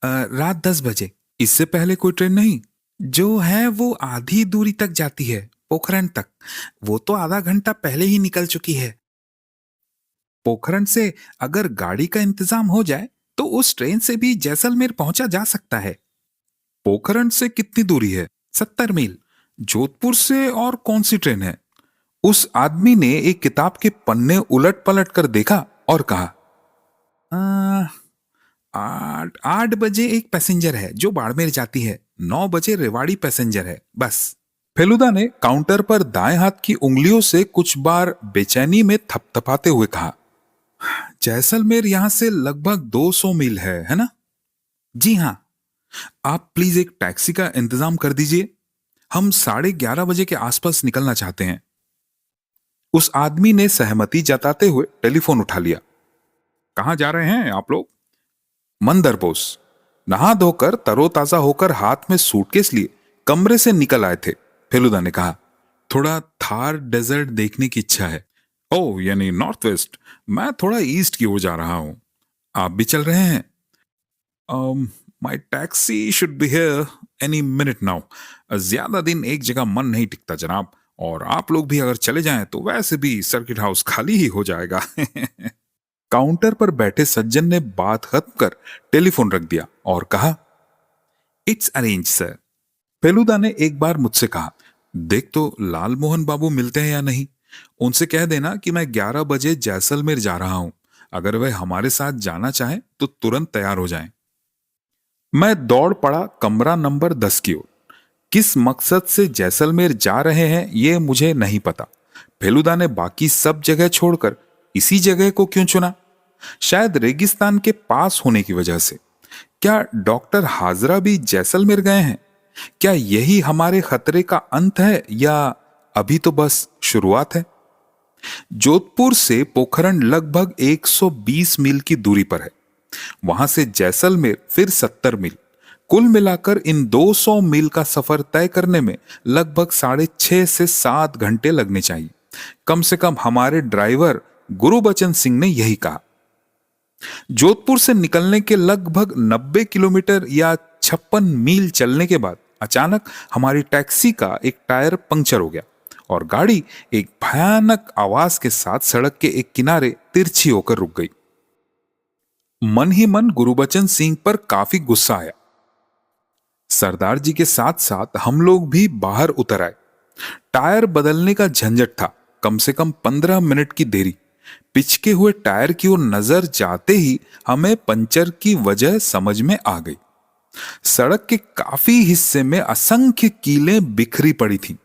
रात 10 बजे। इससे पहले कोई ट्रेन नहीं? जो है वो आधी दूरी तक जाती है, पोखरण तक। वो तो आधा घंटा पहले ही निकल चुकी है। पोखरण से अगर गाड़ी का इंतजाम हो जाए तो उस ट्रेन से भी जैसलमेर पहुंचा जा सकता है। पोखरण से कितनी दूरी है? 70 मील। जोधपुर से और कौन सी ट्रेन है? उस आदमी ने एक किताब के पन्ने उलट पलट कर देखा और कहा, 8 बजे एक पैसेंजर है जो बाड़मेर जाती है, 9 बजे रेवाड़ी पैसेंजर है, बस। फेलुदा ने काउंटर पर दाएं हाथ की उंगलियों से कुछ बार बेचैनी में थपथपाते हुए कहा, जैसलमेर यहां से लगभग 200 मील है ना? जी हां। आप प्लीज एक टैक्सी का इंतजाम कर दीजिए, हम 11:30 बजे के आसपास निकलना चाहते हैं। उस आदमी ने सहमति जताते हुए टेलीफोन उठा लिया। कहां जा रहे हैं आप लोग? मंदर बोस। नहा धोकर तरोताजा होकर हाथ में सूटकेस लिए कमरे से निकल आए थे। फेलुदा ने कहा, थोड़ा थार डेजर्ट देखने की इच्छा है। ओह, यानी नॉर्थ वेस्ट। मैं थोड़ा ईस्ट की ओर जा रहा हूं। आप भी चल रहे हैं? My taxi should be here any minute now. ज्यादा दिन एक जगह मन नहीं टिकता जनाब, और आप लोग भी अगर चले जाएं तो वैसे भी सर्किट हाउस खाली ही हो जाएगा। काउंटर पर बैठे सज्जन ने बात खत्म कर टेलीफोन रख दिया और कहा, इट्स अरेंज सर। फेलुदा ने एक बार मुझसे कहा, देख तो लाल मोहन बाबू मिलते हैं या नहीं, उनसे कह देना कि मैं 11 बजे जैसलमेर जा रहा हूं। अगर वे हमारे साथ जाना चाहें तो तुरंत तैयार हो जाएं। मैं दौड़ पड़ा कमरा नंबर 10 की ओर। किस मकसद से जैसलमेर जा रहे हैं ये मुझे नहीं पता। फेलुदा ने बाकी सब जगह छोड़कर इसी जगह को क्यों चुना? शायद रेगिस्तान के पास होने की वजह से। क्या डॉक्टर हाजरा भी जैसलमेर गए हैं? क्या यही हमारे खतरे का अंत है या अभी तो बस शुरुआत है? जोधपुर से पोखरण लगभग 120 मील की दूरी पर है। वहां से जैसलमेर फिर 70 मील। कुल मिलाकर इन 200 मील का सफर तय करने में लगभग 6.5 से 7 घंटे लगने चाहिए। कम से कम हमारे ड्राइवर गुरुबचन सिंह ने यही कहा। जोधपुर से निकलने के लगभग 90 किलोमीटर या 56 मील चलने के बाद अचानक हमारी टैक्सी का एक टायर पंक्चर हो गया और गाड़ी एक भयानक आवाज के साथ सड़क के एक किनारे तिरछी होकर रुक गई। मन ही मन गुरुबचन सिंह पर काफी गुस्सा आया। सरदार जी के साथ साथ हम लोग भी बाहर उतर आए। टायर बदलने का झंझट था, कम से कम 15 मिनट की देरी। पिचके हुए टायर की ओर नजर जाते ही हमें पंचर की वजह समझ में आ गई। सड़क के काफी हिस्से में असंख्य कीलें बिखरी पड़ी थीं।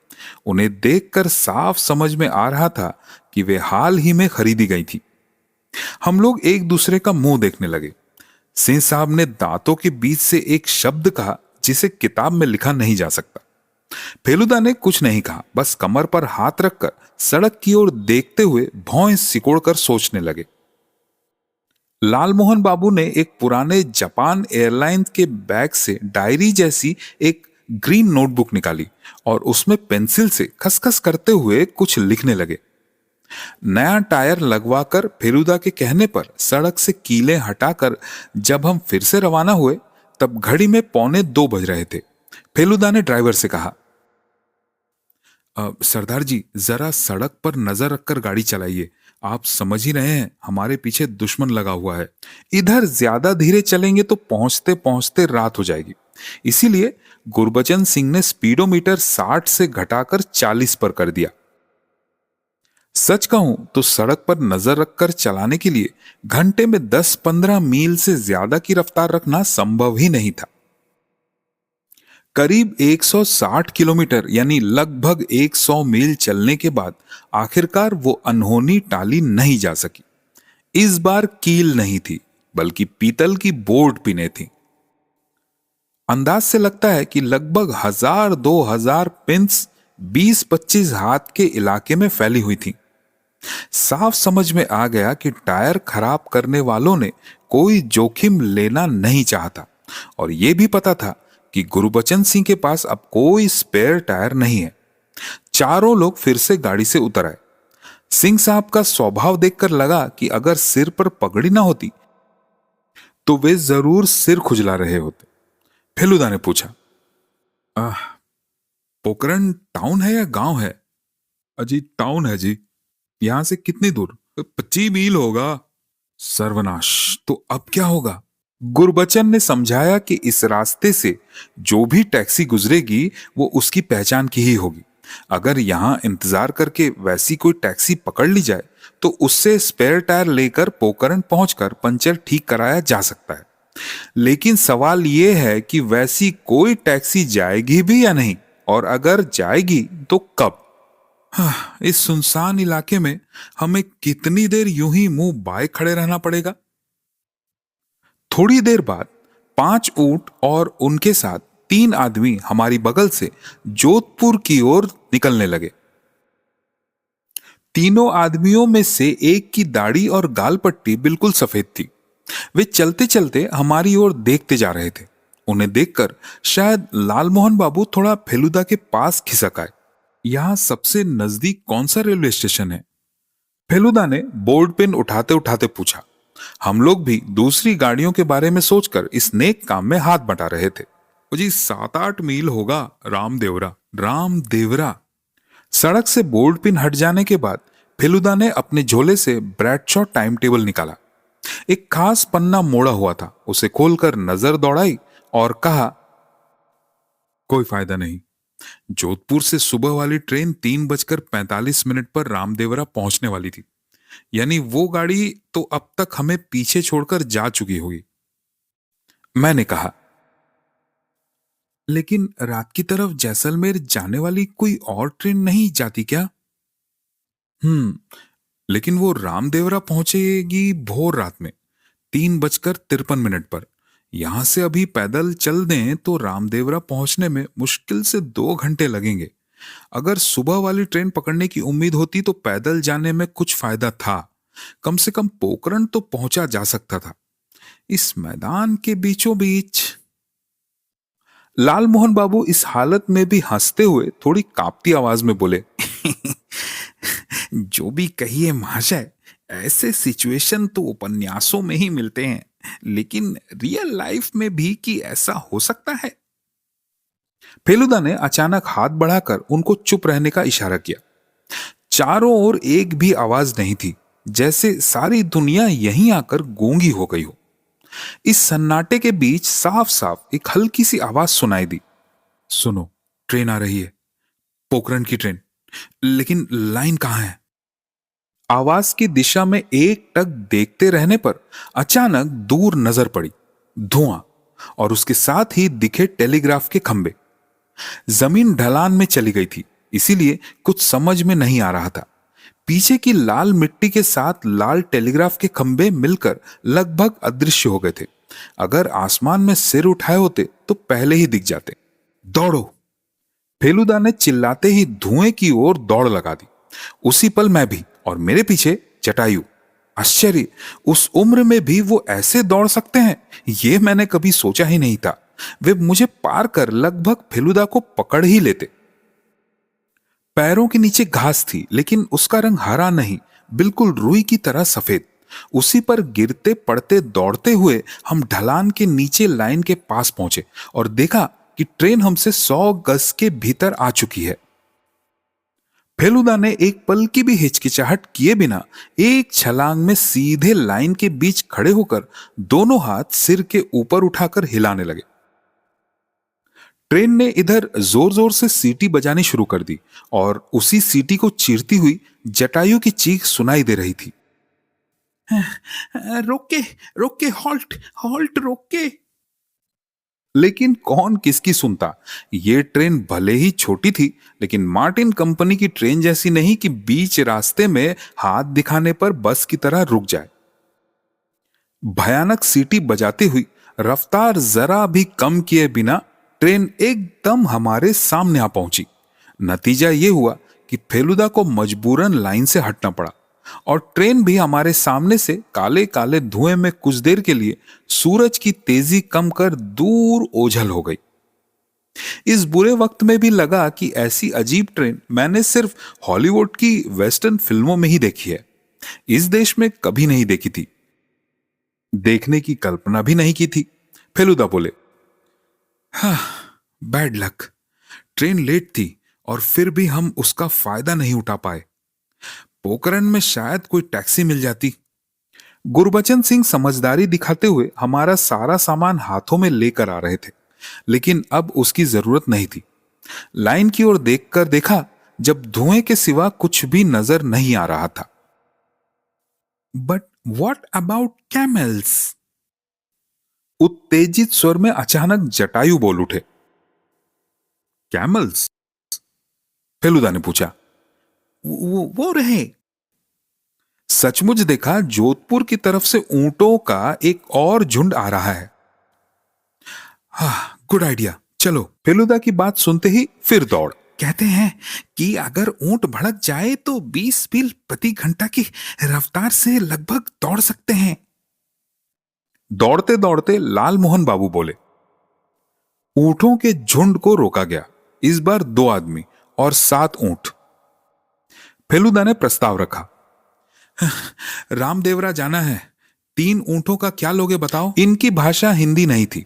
उन्हें देखकर साफ समझ में आ रहा था कि वे हाल ही में खरीदी गई थी। हम लोग एक दूसरे का मुंह देखने लगे। सिंह साहब ने दांतों के बीच से एक शब्द कहा जिसे किताब में लिखा नहीं जा सकता। फेलुदा ने कुछ नहीं कहा, बस कमर पर हाथ रखकर सड़क की ओर देखते हुए भौं सिकोड़कर सोचने लगे। लालमोहन बाबू ने एक पुराने जापान एयरलाइंस के बैग से डायरी जैसी एक ग्रीन नोटबुक निकाली और उसमें पेंसिल से खसखस करते हुए कुछ लिखने लगे। नया टायर लगवाकर फेलुदा के कहने पर सड़क से कीलें हटाकर जब हम फिर से रवाना हुए तब घड़ी में 1:45 बज रहे थे। फेलुदा ने ड्राइवर से कहा, सरदार जी जरा सड़क पर नजर रखकर गाड़ी चलाइए। आप समझ ही रहे हैं हमारे पीछे दुश्मन लगा हुआ है। इधर ज्यादा धीरे चलेंगे तो पहुंचते पहुंचते रात हो जाएगी। इसीलिए गुरबचन सिंह ने स्पीडोमीटर 60 से घटाकर 40 पर कर दिया। सच कहूं तो सड़क पर नजर रखकर चलाने के लिए घंटे में 10-15 मील से ज्यादा की रफ्तार रखना संभव ही नहीं था। करीब 160 किलोमीटर यानी लगभग 100 मील चलने के बाद आखिरकार वो अनहोनी टाली नहीं जा सकी। इस बार कील नहीं थी बल्कि पीतल की बोर्ड पिने थी। अंदाज से लगता है कि लगभग 1000-2000 पिंस 20-25 हाथ के इलाके में फैली हुई थी। साफ समझ में आ गया कि टायर खराब करने वालों ने कोई जोखिम लेना नहीं चाहता और यह भी पता था कि गुरुबचन सिंह के पास अब कोई स्पेयर टायर नहीं है। चारों लोग फिर से गाड़ी से उतर आए। सिंह साहब का स्वभाव देखकर लगा कि अगर सिर पर पगड़ी ना होती तो वे जरूर सिर खुजला रहे होते। फेलुदा ने पूछा, पोखरण टाउन है या गांव है? अजी टाउन है जी। यहां से कितनी दूर? 25 मील होगा। सर्वनाश, तो अब क्या होगा? गुरबचन ने समझाया कि इस रास्ते से जो भी टैक्सी गुजरेगी वो उसकी पहचान की ही होगी। अगर यहां इंतजार करके वैसी कोई टैक्सी पकड़ ली जाए तो उससे स्पेयर टायर लेकर पोखरण पहुंचकर पंचर ठीक कराया जा सकता है। लेकिन सवाल यह है कि वैसी कोई टैक्सी जाएगी भी या नहीं, और अगर जाएगी तो कब? इस सुनसान इलाके में हमें कितनी देर यूं ही मुंह बाए खड़े रहना पड़ेगा? थोड़ी देर बाद 5 ऊंट और उनके साथ 3 आदमी हमारी बगल से जोधपुर की ओर निकलने लगे। तीनों आदमियों में से एक की दाढ़ी और गाल पट्टी बिल्कुल सफेद थी। वे चलते चलते हमारी ओर देखते जा रहे थे। उन्हें देखकर शायद लालमोहन बाबू थोड़ा फेलुदा के पास खिसक आए। यहां सबसे नजदीक कौन सा रेलवे स्टेशन है? फेलुदा ने बोर्ड पेन उठाते उठाते पूछा। हम लोग भी दूसरी गाड़ियों के बारे में सोचकर इस नेक काम में हाथ बटा रहे थे। जी 7-8 मील होगा। रामदेवरा। रामदेवरा। सड़क से बोर्ड पिन हट जाने के बाद फेलुदा ने अपने झोले से ब्रैडशॉ टाइम टेबल निकाला। एक खास पन्ना मोड़ा हुआ था। उसे खोलकर नजर दौड़ाई और कहा, कोई फायदा नहीं, जोधपुर से सुबह वाली ट्रेन 3:45 पर रामदेवरा पहुंचने वाली थी। यानी वो गाड़ी तो अब तक हमें पीछे छोड़कर जा चुकी होगी। मैंने कहा, लेकिन रात की तरफ जैसलमेर जाने वाली कोई और ट्रेन नहीं जाती क्या? लेकिन वो रामदेवरा पहुंचेगी भोर रात में 3:53 पर। यहां से अभी पैदल चल दें तो रामदेवरा पहुंचने में मुश्किल से 2 घंटे लगेंगे। अगर सुबह वाली ट्रेन पकड़ने की उम्मीद होती तो पैदल जाने में कुछ फायदा था। कम से कम पोखरण तो पहुंचा जा सकता था। इस मैदान के बीचों बीच। लाल मोहन बाबू इस हालत में भी हंसते हुए थोड़ी कांपती आवाज में बोले, जो भी कहिए महाशय, ऐसे सिचुएशन तो उपन्यासों में ही मिलते हैं, लेकिन रियल लाइफ में भी कि ऐसा हो सकता है? फेलुदा ने अचानक हाथ बढ़ाकर उनको चुप रहने का इशारा किया। चारों ओर एक भी आवाज नहीं थी, जैसे सारी दुनिया यहीं आकर गूंगी हो गई हो। इस सन्नाटे के बीच साफ साफ एक हल्की सी आवाज सुनाई दी, सुनो, ट्रेन आ रही है, पोखरण की ट्रेन, लेकिन लाइन कहां है? आवाज की दिशा में एक टक देखते रहने पर अचानक दूर नजर पड़ी धुआं, और उसके साथ ही दिखे टेलीग्राफ के खंभे। जमीन ढलान में चली गई थी, इसीलिए कुछ समझ में नहीं आ रहा था। पीछे की लाल मिट्टी के साथ लाल टेलीग्राफ के खंभे मिलकर लगभग अदृश्य हो गए थे। अगर आसमान में सिर उठाए होते तो पहले ही दिख जाते। दौड़ो! फेलुदा ने चिल्लाते ही धुएं की ओर दौड़ लगा दी। उसी पल मैं भी, और मेरे पीछे जटायु। आश्चर्य, उस उम्र में भी वो ऐसे दौड़ सकते हैं, ये मैंने कभी सोचा ही नहीं था। वे मुझे पार कर लगभग फेलुदा को पकड़ ही लेते। पैरों के नीचे घास थी, लेकिन उसका रंग हरा नहीं, बिल्कुल रुई की तरह सफेद। उसी पर गिरते पड़ते दौड़ते हुए हम ढलान के नीचे लाइन के पास पहुंचे और देखा कि ट्रेन हमसे 100 गज के भीतर आ चुकी है। फेलुदा ने एक पल की भी हिचकिचाहट किए बिना एक छलांग में सीधे लाइन के बीच खड़े होकर दोनों हाथ सिर के ऊपर उठाकर हिलाने लगे। ट्रेन ने इधर जोर जोर से सीटी बजानी शुरू कर दी और उसी सीटी को चीरती हुई जटायु की चीख सुनाई दे रही थी, रोके रोके, हॉल्ट हॉल्ट, रोके। लेकिन कौन किसकी सुनता। ये ट्रेन भले ही छोटी थी, लेकिन मार्टिन कंपनी की ट्रेन जैसी नहीं कि बीच रास्ते में हाथ दिखाने पर बस की तरह रुक जाए। भयानक सीटी बजाती हुई रफ्तार जरा भी कम किए बिना ट्रेन एकदम हमारे सामने आ पहुंची। नतीजा यह हुआ कि फेलुदा को मजबूरन लाइन से हटना पड़ा और ट्रेन भी हमारे सामने से काले काले धुएं में कुछ देर के लिए सूरज की तेजी कम कर दूर ओझल हो गई। इस बुरे वक्त में भी लगा कि ऐसी अजीब ट्रेन मैंने सिर्फ हॉलीवुड की वेस्टर्न फिल्मों में ही देखी है, इस देश में कभी नहीं देखी थी, देखने की कल्पना भी नहीं की थी। फेलुदा बोले, हाँ, बैड लक। ट्रेन लेट थी और फिर भी हम उसका फायदा नहीं उठा पाए। पोखरण में शायद कोई टैक्सी मिल जाती। गुरबचन सिंह समझदारी दिखाते हुए हमारा सारा सामान हाथों में लेकर आ रहे थे, लेकिन अब उसकी जरूरत नहीं थी। लाइन की ओर देखकर देखा जब धुएं के सिवा कुछ भी नजर नहीं आ रहा था। But what about camels? उत्तेजित स्वर में अचानक जटायु बोल उठे। कैमल्स? फेलुदा ने पूछा। वो रहे। सचमुच देखा, जोधपुर की तरफ से ऊंटों का एक और झुंड आ रहा है। हाँ, गुड आइडिया, चलो। फेलुदा की बात सुनते ही फिर दौड़। कहते हैं कि अगर ऊंट भड़क जाए तो 20 मील प्रति घंटा की रफ्तार से लगभग दौड़ सकते हैं। दौड़ते दौड़ते लाल मोहन बाबू बोले। ऊंटों के झुंड को रोका गया, इस बार 2 आदमी और 7 ऊंट। फेलुदा ने प्रस्ताव रखा, रामदेवरा जाना है, 3 ऊंटों का क्या लोगे बताओ? इनकी भाषा हिंदी नहीं थी,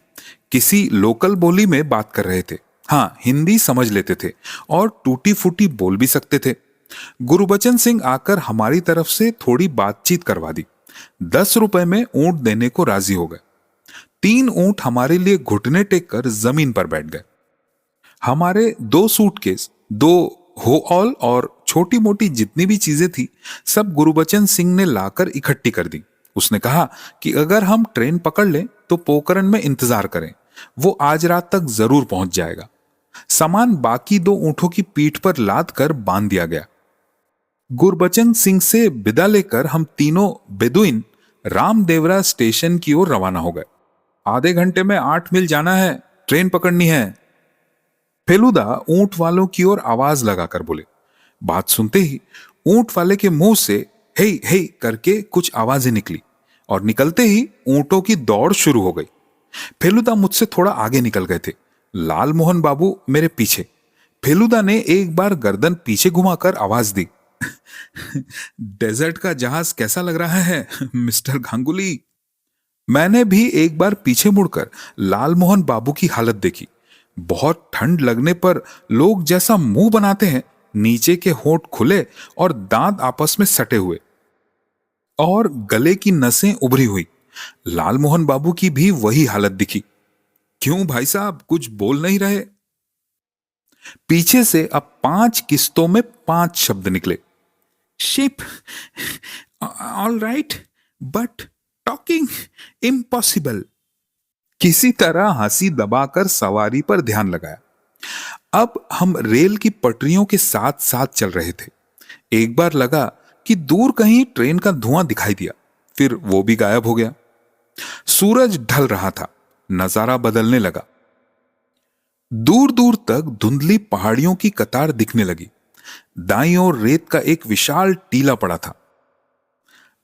किसी लोकल बोली में बात कर रहे थे। हाँ, हिंदी समझ लेते थे और टूटी फूटी बोल भी सकते थे। गुरबचन सिंह आकर हमारी तरफ से थोड़ी बातचीत करवा दी। 10 रुपए में ऊंट देने को राजी हो गए। 3 ऊंट हमारे लिए घुटने टेक कर जमीन पर बैठ गए। हमारे 2 सूटकेस, 2 हो-ऑल और छोटी मोटी जितनी भी चीजें थी सब गुरबचन सिंह ने लाकर इकट्ठी कर दी। उसने कहा कि अगर हम ट्रेन पकड़ लें तो पोखरण में इंतजार करें, वो आज रात तक जरूर पहुंच जाएगा। सामान बाकी 2 ऊंटों की पीठ पर लाद कर बांध दिया गया। गुरबचन सिंह से विदा लेकर हम तीनों बेदुइन रामदेवरा स्टेशन की ओर रवाना हो गए। आधे घंटे में 8 मील जाना है, ट्रेन पकड़नी है। फेलुदा ऊंट वालों की ओर आवाज लगाकर बोले। बात सुनते ही ऊंट वाले के मुंह से हे हे करके कुछ आवाजें निकली और निकलते ही ऊंटों की दौड़ शुरू हो गई। फेलुदा मुझसे थोड़ा आगे निकल गए थे, लाल मोहन बाबू मेरे पीछे। फेलुदा ने एक बार गर्दन पीछे घुमाकर आवाज दी, डेजर्ट का जहाज कैसा लग रहा है मिस्टर गांगुली। मैंने भी एक बार पीछे मुड़कर लालमोहन बाबू की हालत देखी। बहुत ठंड लगने पर लोग जैसा मुंह बनाते हैं, नीचे के होंठ खुले और दांत आपस में सटे हुए और गले की नसें उभरी हुई। लालमोहन बाबू की भी वही हालत दिखी। क्यों भाई साहब कुछ बोल नहीं रहे? पीछे से अब 5 किस्तों में 5 शब्द निकले। Ship all right but talking impossible. किसी तरह हंसी दबाकर सवारी पर ध्यान लगाया। अब हम रेल की पटरियों के साथ साथ चल रहे थे। एक बार लगा कि दूर कहीं ट्रेन का धुआं दिखाई दिया, फिर वो भी गायब हो गया। सूरज ढल रहा था, नजारा बदलने लगा। दूर दूर तक धुंधली पहाड़ियों की कतार दिखने लगी। दाईं ओर रेत का एक विशाल टीला पड़ा था।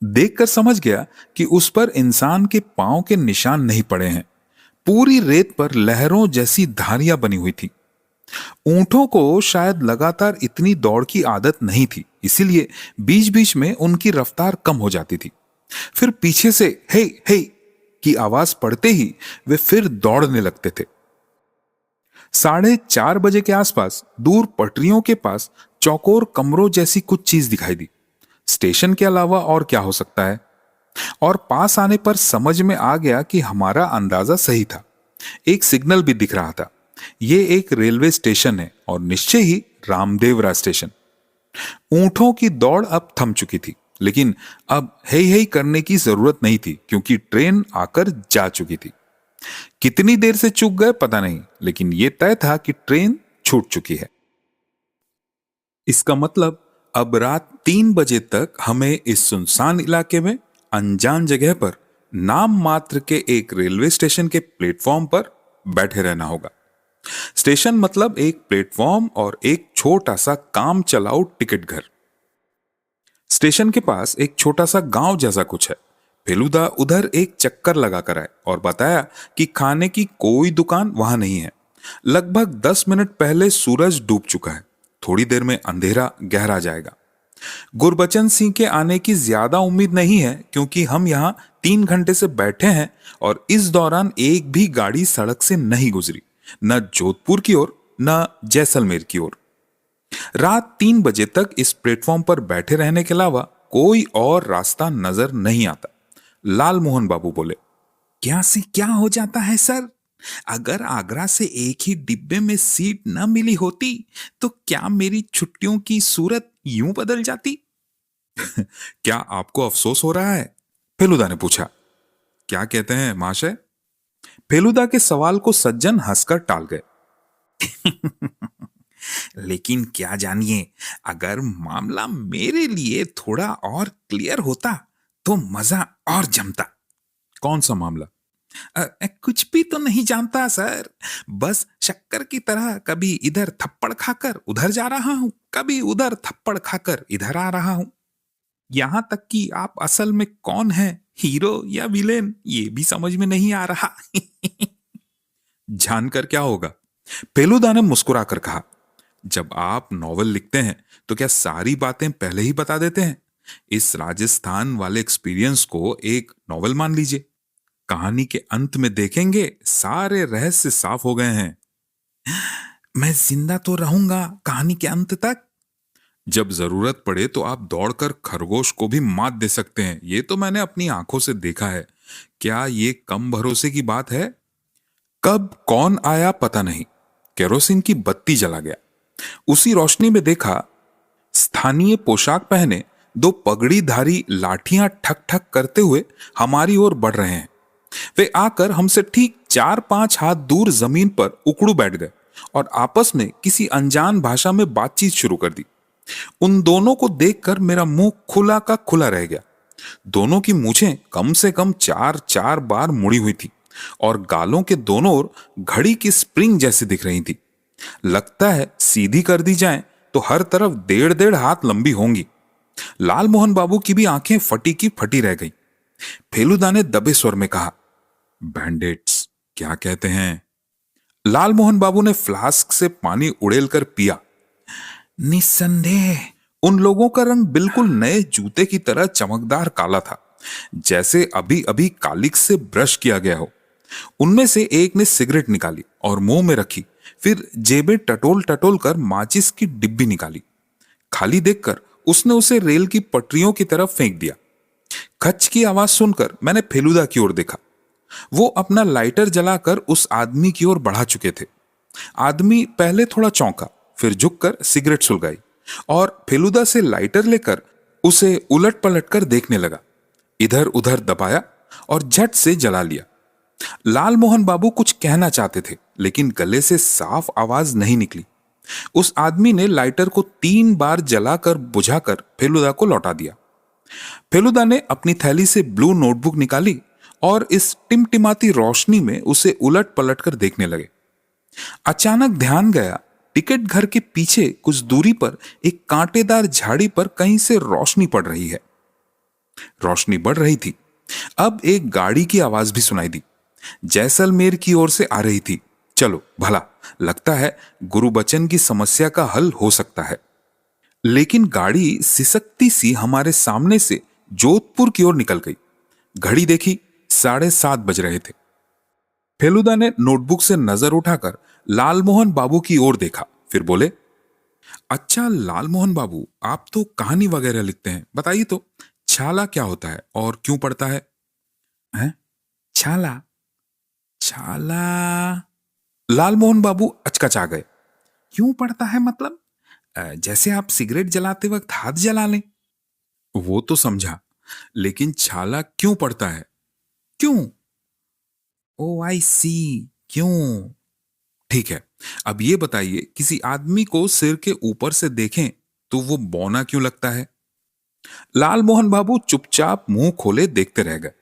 देखकर समझ गया कि उस पर इंसान के पांव के निशान नहीं पड़े हैं। पूरी रेत पर लहरों जैसी धारियां बनी हुई थी। ऊंटों को शायद लगातार इतनी दौड़ की आदत नहीं थी, इसीलिए बीच बीच में उनकी रफ्तार कम हो जाती थी। फिर पीछे से हे हे की आवाज पड़ते ही वे फिर दौड़ने लगते थे। 4:30 बजे के आसपास दूर पटरियों के पास चौकोर कमरों जैसी कुछ चीज दिखाई दी। स्टेशन के अलावा और क्या हो सकता है? और पास आने पर समझ में आ गया कि हमारा अंदाजा सही था। एक सिग्नल भी दिख रहा था। ये एक रेलवे स्टेशन है और निश्चय ही रामदेवरा स्टेशन। ऊंटों की दौड़ अब थम चुकी थी, लेकिन अब हे हे करने की जरूरत नहीं थी क्योंकि ट्रेन आकर जा चुकी थी। कितनी देर से चूक गए पता नहीं, लेकिन यह तय था कि ट्रेन छूट चुकी है। इसका मतलब अब रात 3 बजे तक हमें इस सुनसान इलाके में अनजान जगह पर नाम मात्र के एक रेलवे स्टेशन के प्लेटफॉर्म पर बैठे रहना होगा। स्टेशन मतलब एक प्लेटफॉर्म और एक छोटा सा काम चलाऊ टिकट घर। स्टेशन के पास एक छोटा सा गांव जैसा कुछ है। फेलुदा उधर एक चक्कर लगाकर आए और बताया कि खाने की कोई दुकान वहां नहीं है। लगभग 10 मिनट पहले सूरज डूब चुका है। थोड़ी देर में अंधेरा गहरा जाएगा। गुरबचन सिंह के आने की ज्यादा उम्मीद नहीं है क्योंकि हम यहाँ 3 घंटे से बैठे हैं और इस दौरान एक भी गाड़ी सड़क से नहीं गुजरी, न जोधपुर की ओर न जैसलमेर की ओर। रात 3 बजे तक इस प्लेटफॉर्म पर बैठे रहने के अलावा कोई और रास्ता नजर नहीं आता। लाल मोहन बाबू बोले, क्या से क्या हो जाता है सर? अगर आगरा से एक ही डिब्बे में सीट न मिली होती तो क्या मेरी छुट्टियों की सूरत यूं बदल जाती? क्या आपको अफसोस हो रहा है? फेलुदा ने पूछा। क्या कहते हैं महाशय? फेलुदा के सवाल को सज्जन हंसकर टाल गए। लेकिन क्या जानिए, अगर मामला मेरे लिए थोड़ा और क्लियर होता तो मजा और जमता। कौन सा मामला? कुछ भी तो नहीं जानता सर, बस शक्कर की तरह कभी इधर थप्पड़ खाकर उधर जा रहा हूं, कभी उधर थप्पड़ खाकर इधर आ रहा हूं। यहां तक कि आप असल में कौन हैं, हीरो या विलेन, ये भी समझ में नहीं आ रहा। जानकर क्या होगा? फेलुदा ने मुस्कुराकर कहा, जब आप नॉवल लिखते हैं तो क्या सारी बातें पहले ही बता देते हैं? इस राजस्थान वाले एक्सपीरियंस को एक नॉवल मान लीजिए। कहानी के अंत में देखेंगे सारे रहस्य साफ हो गए हैं। मैं जिंदा तो रहूंगा कहानी के अंत तक? जब जरूरत पड़े तो आप दौड़कर खरगोश को भी मात दे सकते हैं, ये तो मैंने अपनी आंखों से देखा है। क्या ये कम भरोसे की बात है? कब कौन आया पता नहीं। केरोसिन की बत्ती जला गया। उसी रोशनी में देखा स्थानीय पोशाक पहने दो पगड़ीधारी लाठियां ठक ठक करते हुए हमारी ओर बढ़ रहे हैं। वे आकर हमसे ठीक 4-5 हाथ दूर जमीन पर उकड़ू बैठ गए और आपस में किसी अनजान भाषा में बातचीत शुरू कर दी। उन दोनों को देखकर मेरा मुंह खुला का खुला रह गया। दोनों की मूछें कम से कम 4-4 बार मुड़ी हुई थी और गालों के दोनों ओर घड़ी की स्प्रिंग जैसी दिख रही थी। लगता है सीधी कर दी जाए तो हर तरफ 1.5 हाथ लंबी होंगी। लाल मोहन बाबू की भी आंखें फटी की फटी रह गई। फेलुदा ने दबे स्वर में कहा, बैंडेट्स क्या कहते हैं? लाल मोहन बाबू ने फ्लास्क से पानी उड़ेलकर पिया। निस्संदेह उन लोगों का रंग बिल्कुल नए जूते की तरह चमकदार काला था, जैसे अभी अभी कालिक से ब्रश किया गया हो। उनमें से एक ने सिगरेट निकाली और मुंह में रखी, फिर जेबें टटोल टटोल कर माचिस की डिब्बी निकाली। खाली देखकर उसने उसे रेल की पटरियों की तरफ फेंक दिया। खच की आवाज सुनकर मैंने फेलुदा की ओर देखा। वो अपना लाइटर जलाकर उस आदमी की ओर बढ़ा चुके थे। आदमी पहले थोड़ा चौंका, फिर झुककर सिगरेट सुलगाई और फेलुदा से लाइटर लेकर उसे उलट पलट कर देखने लगा। इधर उधर दबाया और झट से जला लिया। लाल मोहन बाबू कुछ कहना चाहते थे, लेकिन गले से साफ आवाज नहीं निकली। उस आदमी ने लाइटर को 3 बार जलाकर बुझाकर फेलुदा को लौटा दिया। फेलुदा ने अपनी थैली से ब्लू नोटबुक निकाली और इस टिमटिमाती रोशनी में उसे उलट पलट कर देखने लगे। अचानक ध्यान गया, टिकट घर के पीछे कुछ दूरी पर एक कांटेदार झाड़ी पर कहीं से रोशनी पड़ रही है। रोशनी बढ़ रही थी। अब एक गाड़ी की आवाज भी सुनाई दी, जैसलमेर की ओर से आ रही थी। चलो भला, लगता है गुरुबचन की समस्या का हल हो सकता है। लेकिन गाड़ी सिसकती सी हमारे सामने से जोधपुर की ओर निकल गई। घड़ी देखी, 7:30 बज रहे थे। फेलुदा ने नोटबुक से नजर उठाकर लालमोहन बाबू की ओर देखा, फिर बोले, अच्छा लालमोहन बाबू, आप तो कहानी वगैरह लिखते हैं, बताइए तो छाला क्या होता है और क्यों पड़ता है? हैं? छाला? छाला? लालमोहन बाबू अचकचा गए। क्यों पड़ता है मतलब? जैसे आप सिगरेट जलाते वक्त हाथ जला लें। वो तो समझा, लेकिन छाला क्यों पड़ता है? क्यों? ओ आई सी, क्यों? ठीक है, अब ये बताइए, किसी आदमी को सिर के ऊपर से देखें तो वो बौना क्यों लगता है? लालमोहन बाबू चुपचाप मुंह खोले देखते रह गए।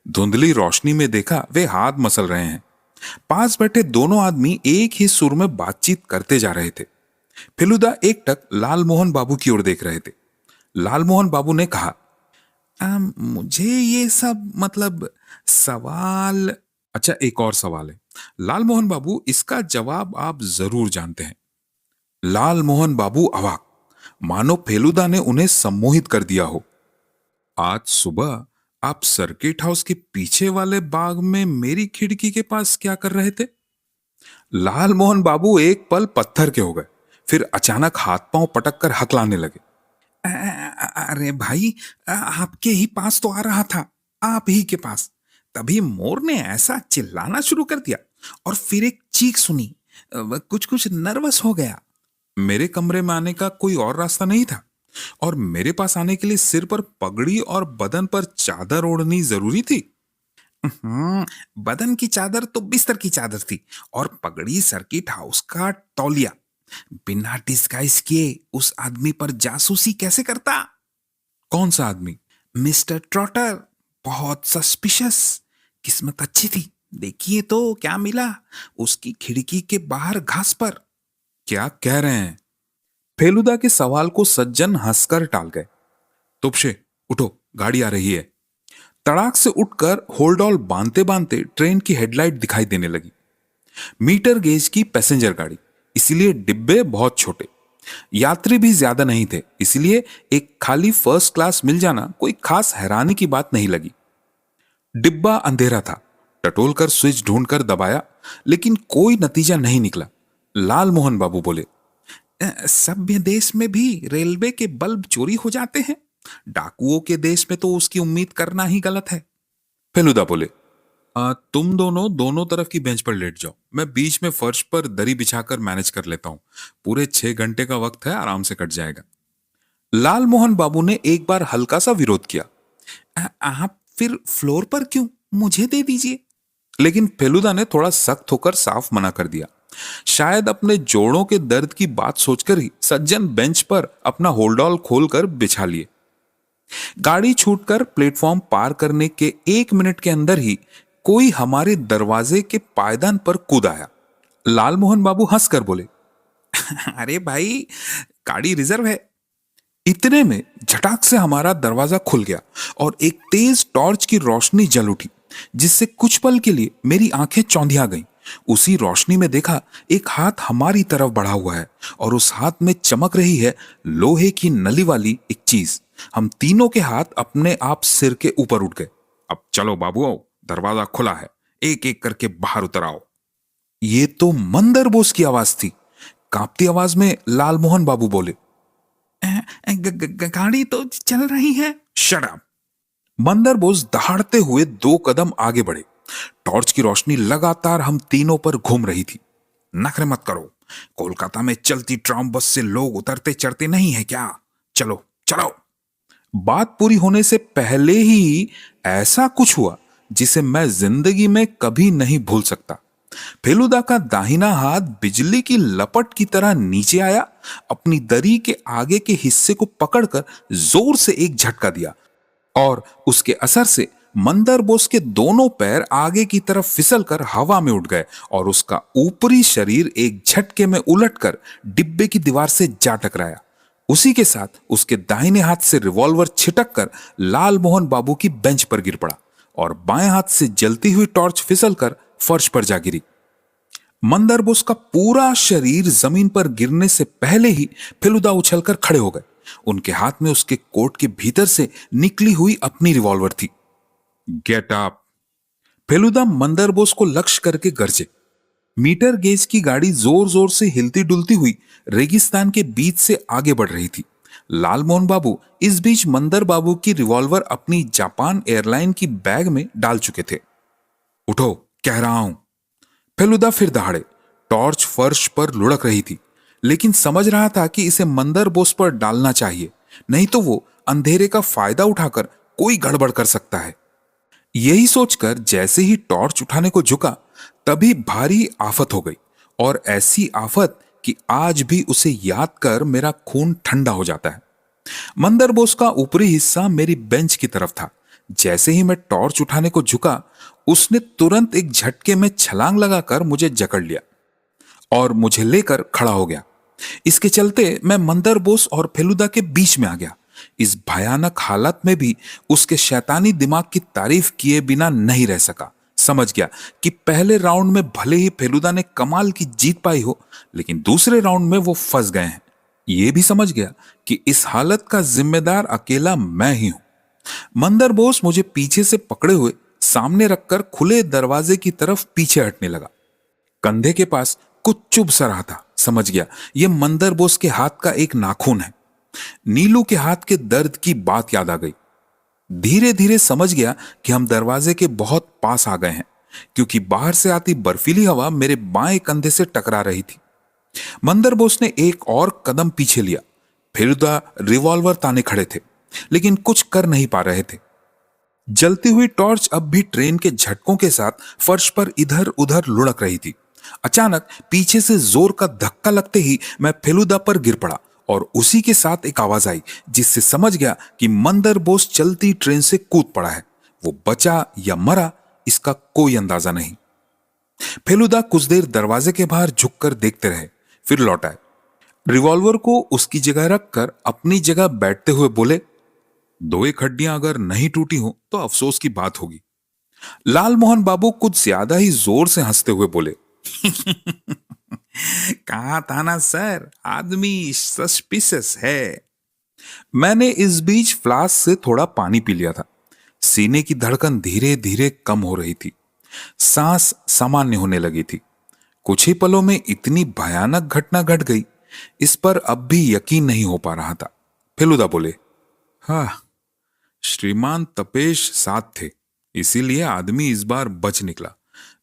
धुंधली रोशनी में देखा वे हाथ मसल रहे हैं। पास बैठे दोनों आदमी एक ही सुर में बातचीत करते जा रहे थे। फेलुदा एकटक लालमोहन बाबू की ओर देख रहे थे। लालमोहन बाबू ने कहा, मुझे ये सब मतलब सवाल। अच्छा, एक और सवाल है लालमोहन बाबू, इसका जवाब आप जरूर जानते हैं। लालमोहन बाबू अवाक, मानो फेलुदा ने उन्हें सम्मोहित कर दिया हो। आज सुबह आप सर्किट हाउस के पीछे वाले बाग में मेरी खिड़की के पास क्या कर रहे थे? लालमोहन बाबू एक पल पत्थर के हो गए, फिर अचानक हाथ पांव पटक कर हकलाने लगे। अरे भाई, आपके ही पास तो आ रहा था, आप ही के पास। तभी मोर ने ऐसा चिल्लाना शुरू कर दिया और फिर एक चीख सुनी। कुछ कुछ नर्वस हो गया। मेरे कमरे में आने का कोई और रास्ता नहीं था और मेरे पास आने के लिए सिर पर पगड़ी और बदन पर चादर ओढ़नी जरूरी थी। बदन की चादर तो बिस्तर की चादर थी और पगड़ी सर्किट हाउस का तौलिया। बिना डिस्गाइज किए उस आदमी पर जासूसी कैसे करता? कौन सा आदमी? Mister trotter. बहुत सस्पिशियस। किस्मत अच्छी थी, देखिए तो क्या मिला उसकी खिड़की के बाहर घास पर। क्या कह रहे हैं? फेलुदा के सवाल को सज्जन हंसकर टाल गए। तुपशे उठो, गाड़ी आ रही है। तड़ाक से उठकर होल्डॉल बांधते बांधते ट्रेन की हेडलाइट दिखाई देने लगी। मीटर गेज की पैसेंजर गाड़ी, इसलिए डिब्बे बहुत छोटे। यात्री भी ज्यादा नहीं थे, इसलिए एक खाली फर्स्ट क्लास मिल जाना कोई खास हैरानी की बात नहीं लगी। डिब्बा अंधेरा था। टटोलकर स्विच ढूंढकर दबाया, लेकिन कोई नतीजा नहीं निकला। लालमोहन बाबू बोले, सभ्य देश में भी रेलवे के बल्ब चोरी हो जाते हैं, डाकुओं के देश में तो उसकी उम्मीद करना ही गलत है। फेलुदा बोले, तुम दोनों दोनों तरफ की बेंच पर लेट जाओ, मैं बीच में फर्श पर दरी बिछाकर मैनेज कर लेता हूँ। पूरे 6 घंटे का वक्त है, आराम से कट जाएगा। लाल मोहन बाबू ने एक बार हल्का सा विरोध किया। आप फिर फ्लोर पर क्यों, मुझे दे दीजिए। लेकिन फेलुदा ने थोड़ा सख्त होकर साफ मना कर दिया। शायद अपने जोड़ों के दर्द की बात सोचकर ही सज्जन बेंच पर अपना होल्डॉल खोलकर बिछा लिए। गाड़ी छूटकर प्लेटफॉर्म पार करने के 1 मिनट के अंदर ही कोई हमारे दरवाजे के पायदान पर कूद आया। लाल मोहन बाबू हंसकर बोले, अरे भाई, गाड़ी रिजर्व है। इतने में झटाक से हमारा दरवाजा खुल गया और एक तेज टॉर्च की रोशनी जल उठी, जिससे कुछ पल के लिए मेरी आंखें चौंधिया गईं। उसी रोशनी में देखा एक हाथ हमारी तरफ बढ़ा हुआ है और उस हाथ में चमक रही है लोहे की नली वाली एक चीज। हम तीनों के हाथ अपने आप सिर के ऊपर उठ गए। अब चलो बाबू, आओ, दरवाजा खुला है, एक एक करके बाहर उतर आओ। ये तो मंदर बोस की आवाज थी। कांपती आवाज में लाल मोहन बाबू बोले, गाड़ी तो चल रही है। Shut up. मंदर बोस दहाड़ते हुए 2 कदम आगे बढ़े। टॉर्च की रोशनी लगातार हम तीनों पर घूम रही थी। नखरे मत करो, कोलकाता में चलती ट्राम बस से लोग उतरते चढ़ते नहीं है क्या? चलो चलो। बात पूरी होने से पहले ही ऐसा कुछ हुआ जिसे मैं जिंदगी में कभी नहीं भूल सकता। फेलुदा का दाहिना हाथ बिजली की लपट की तरह नीचे आया, अपनी दरी के आगे के हिस्से को पकड़कर जोर से एक झटका दिया और उसके असर से मंदर बोस के दोनों पैर आगे की तरफ फिसलकर हवा में उठ गए और उसका ऊपरी शरीर एक झटके में उलटकर डिब्बे की दीवार से जा टकराया। उसी के साथ उसके दाहिने हाथ से रिवॉल्वर छिटक कर लाल मोहन बाबू की बेंच पर गिर पड़ा और बाएं हाथ से जलती हुई टॉर्च फिसलकर फर्श पर जा गिरी। मंदर बोस का पूरा शरीर जमीन पर गिरने से पहले ही फेलुदा उछलकर खड़े हो गए। उनके हाथ में उसके कोट के भीतर से निकली हुई अपनी रिवॉल्वर थी। Get up. फेलुदा मंदर बोस को लक्ष्य करके गरजे। मीटर गेज की गाड़ी जोर जोर से हिलती डुलती हुई रेगिस्तान के बीच से आगे बढ़ रही थी। लाल मोहन बाबू इस बीच मंदर बाबू की रिवॉल्वर अपनी जापान एयरलाइन की बैग में डाल चुके थे। उठो, कह रहा हूं। फेलुदा फिर दहाड़े। टॉर्च फर्श पर लुढ़क रही थी, लेकिन समझ रहा था कि इसे मंदर बोस पर डालना चाहिए, नहीं तो वो अंधेरे का फायदा उठाकर कोई गड़बड़ कर सकता है। यही सोचकर जैसे ही टॉर्च उठाने को झुका, तभी भारी आफत हो गई, और ऐसी आफत कि आज भी उसे याद कर मेरा खून ठंडा हो जाता है। मंदर बोस का ऊपरी हिस्सा मेरी बेंच की तरफ था। जैसे ही मैं टॉर्च उठाने को झुका, उसने तुरंत एक झटके में छलांग लगाकर मुझे जकड़ लिया और मुझे लेकर खड़ा हो गया। इसके चलते मैं मंदर बोस और फेलुदा के बीच में आ गया। इस भयानक हालत में भी उसके शैतानी दिमाग की तारीफ किए बिना नहीं रह सका। समझ गया कि पहले राउंड में भले ही फेलुदा ने कमाल की जीत पाई हो, लेकिन दूसरे राउंड में वो फंस गए हैं। यह भी समझ गया कि इस हालत का जिम्मेदार अकेला मैं ही हूं। मंदर बोस मुझे पीछे से पकड़े हुए सामने रखकर खुले दरवाजे की तरफ पीछे हटने लगा। कंधे के पास कुछ चुभ सा रहा था। समझ गया यह मंदर बोस के हाथ का एक नाखून है। नीलू के हाथ के दर्द की बात याद आ गई। धीरे धीरे समझ गया कि हम दरवाजे के बहुत पास आ गए हैं, क्योंकि बाहर से आती बर्फीली हवा मेरे बाएं कंधे से टकरा रही थी। मंदर बोस ने एक और कदम पीछे लिया। फेलुदा रिवॉल्वर ताने खड़े थे, लेकिन कुछ कर नहीं पा रहे थे। जलती हुई टॉर्च अब भी ट्रेन के झटकों के साथ फर्श पर इधर उधर लुढ़क रही थी। अचानक पीछे से जोर का धक्का लगते ही मैं फेलुदा पर गिर पड़ा और उसी के साथ एक आवाज आई, जिससे समझ गया कि मंदर बोस चलती ट्रेन से कूद पड़ा है। वो बचा या मरा, इसका कोई अंदाजा नहीं। फेलुदा कुछ देर दरवाजे के बाहर झुककर देखते रहे, फिर लौट आए। रिवॉल्वर को उसकी जगह रखकर अपनी जगह बैठते हुए बोले, 2 एक हड्डियां अगर नहीं टूटी हो तो अफसोस की बात होगी। लाल मोहन बाबू कुछ ज्यादा ही जोर से हंसते हुए बोले, कहा था ना सर, आदमी सस्पिशियस है। मैंने इस बीच फ्लास्क से थोड़ा पानी पी लिया था। सीने की धड़कन धीरे धीरे कम हो रही थी। सांस सामान्य होने लगी थी। कुछ ही पलों में इतनी भयानक घटना घट गई, इस पर अब भी यकीन नहीं हो पा रहा था। फेलुदा बोले, हाँ, श्रीमान तपेश साथ थे, इसीलिए आदमी इस बार बच निकला,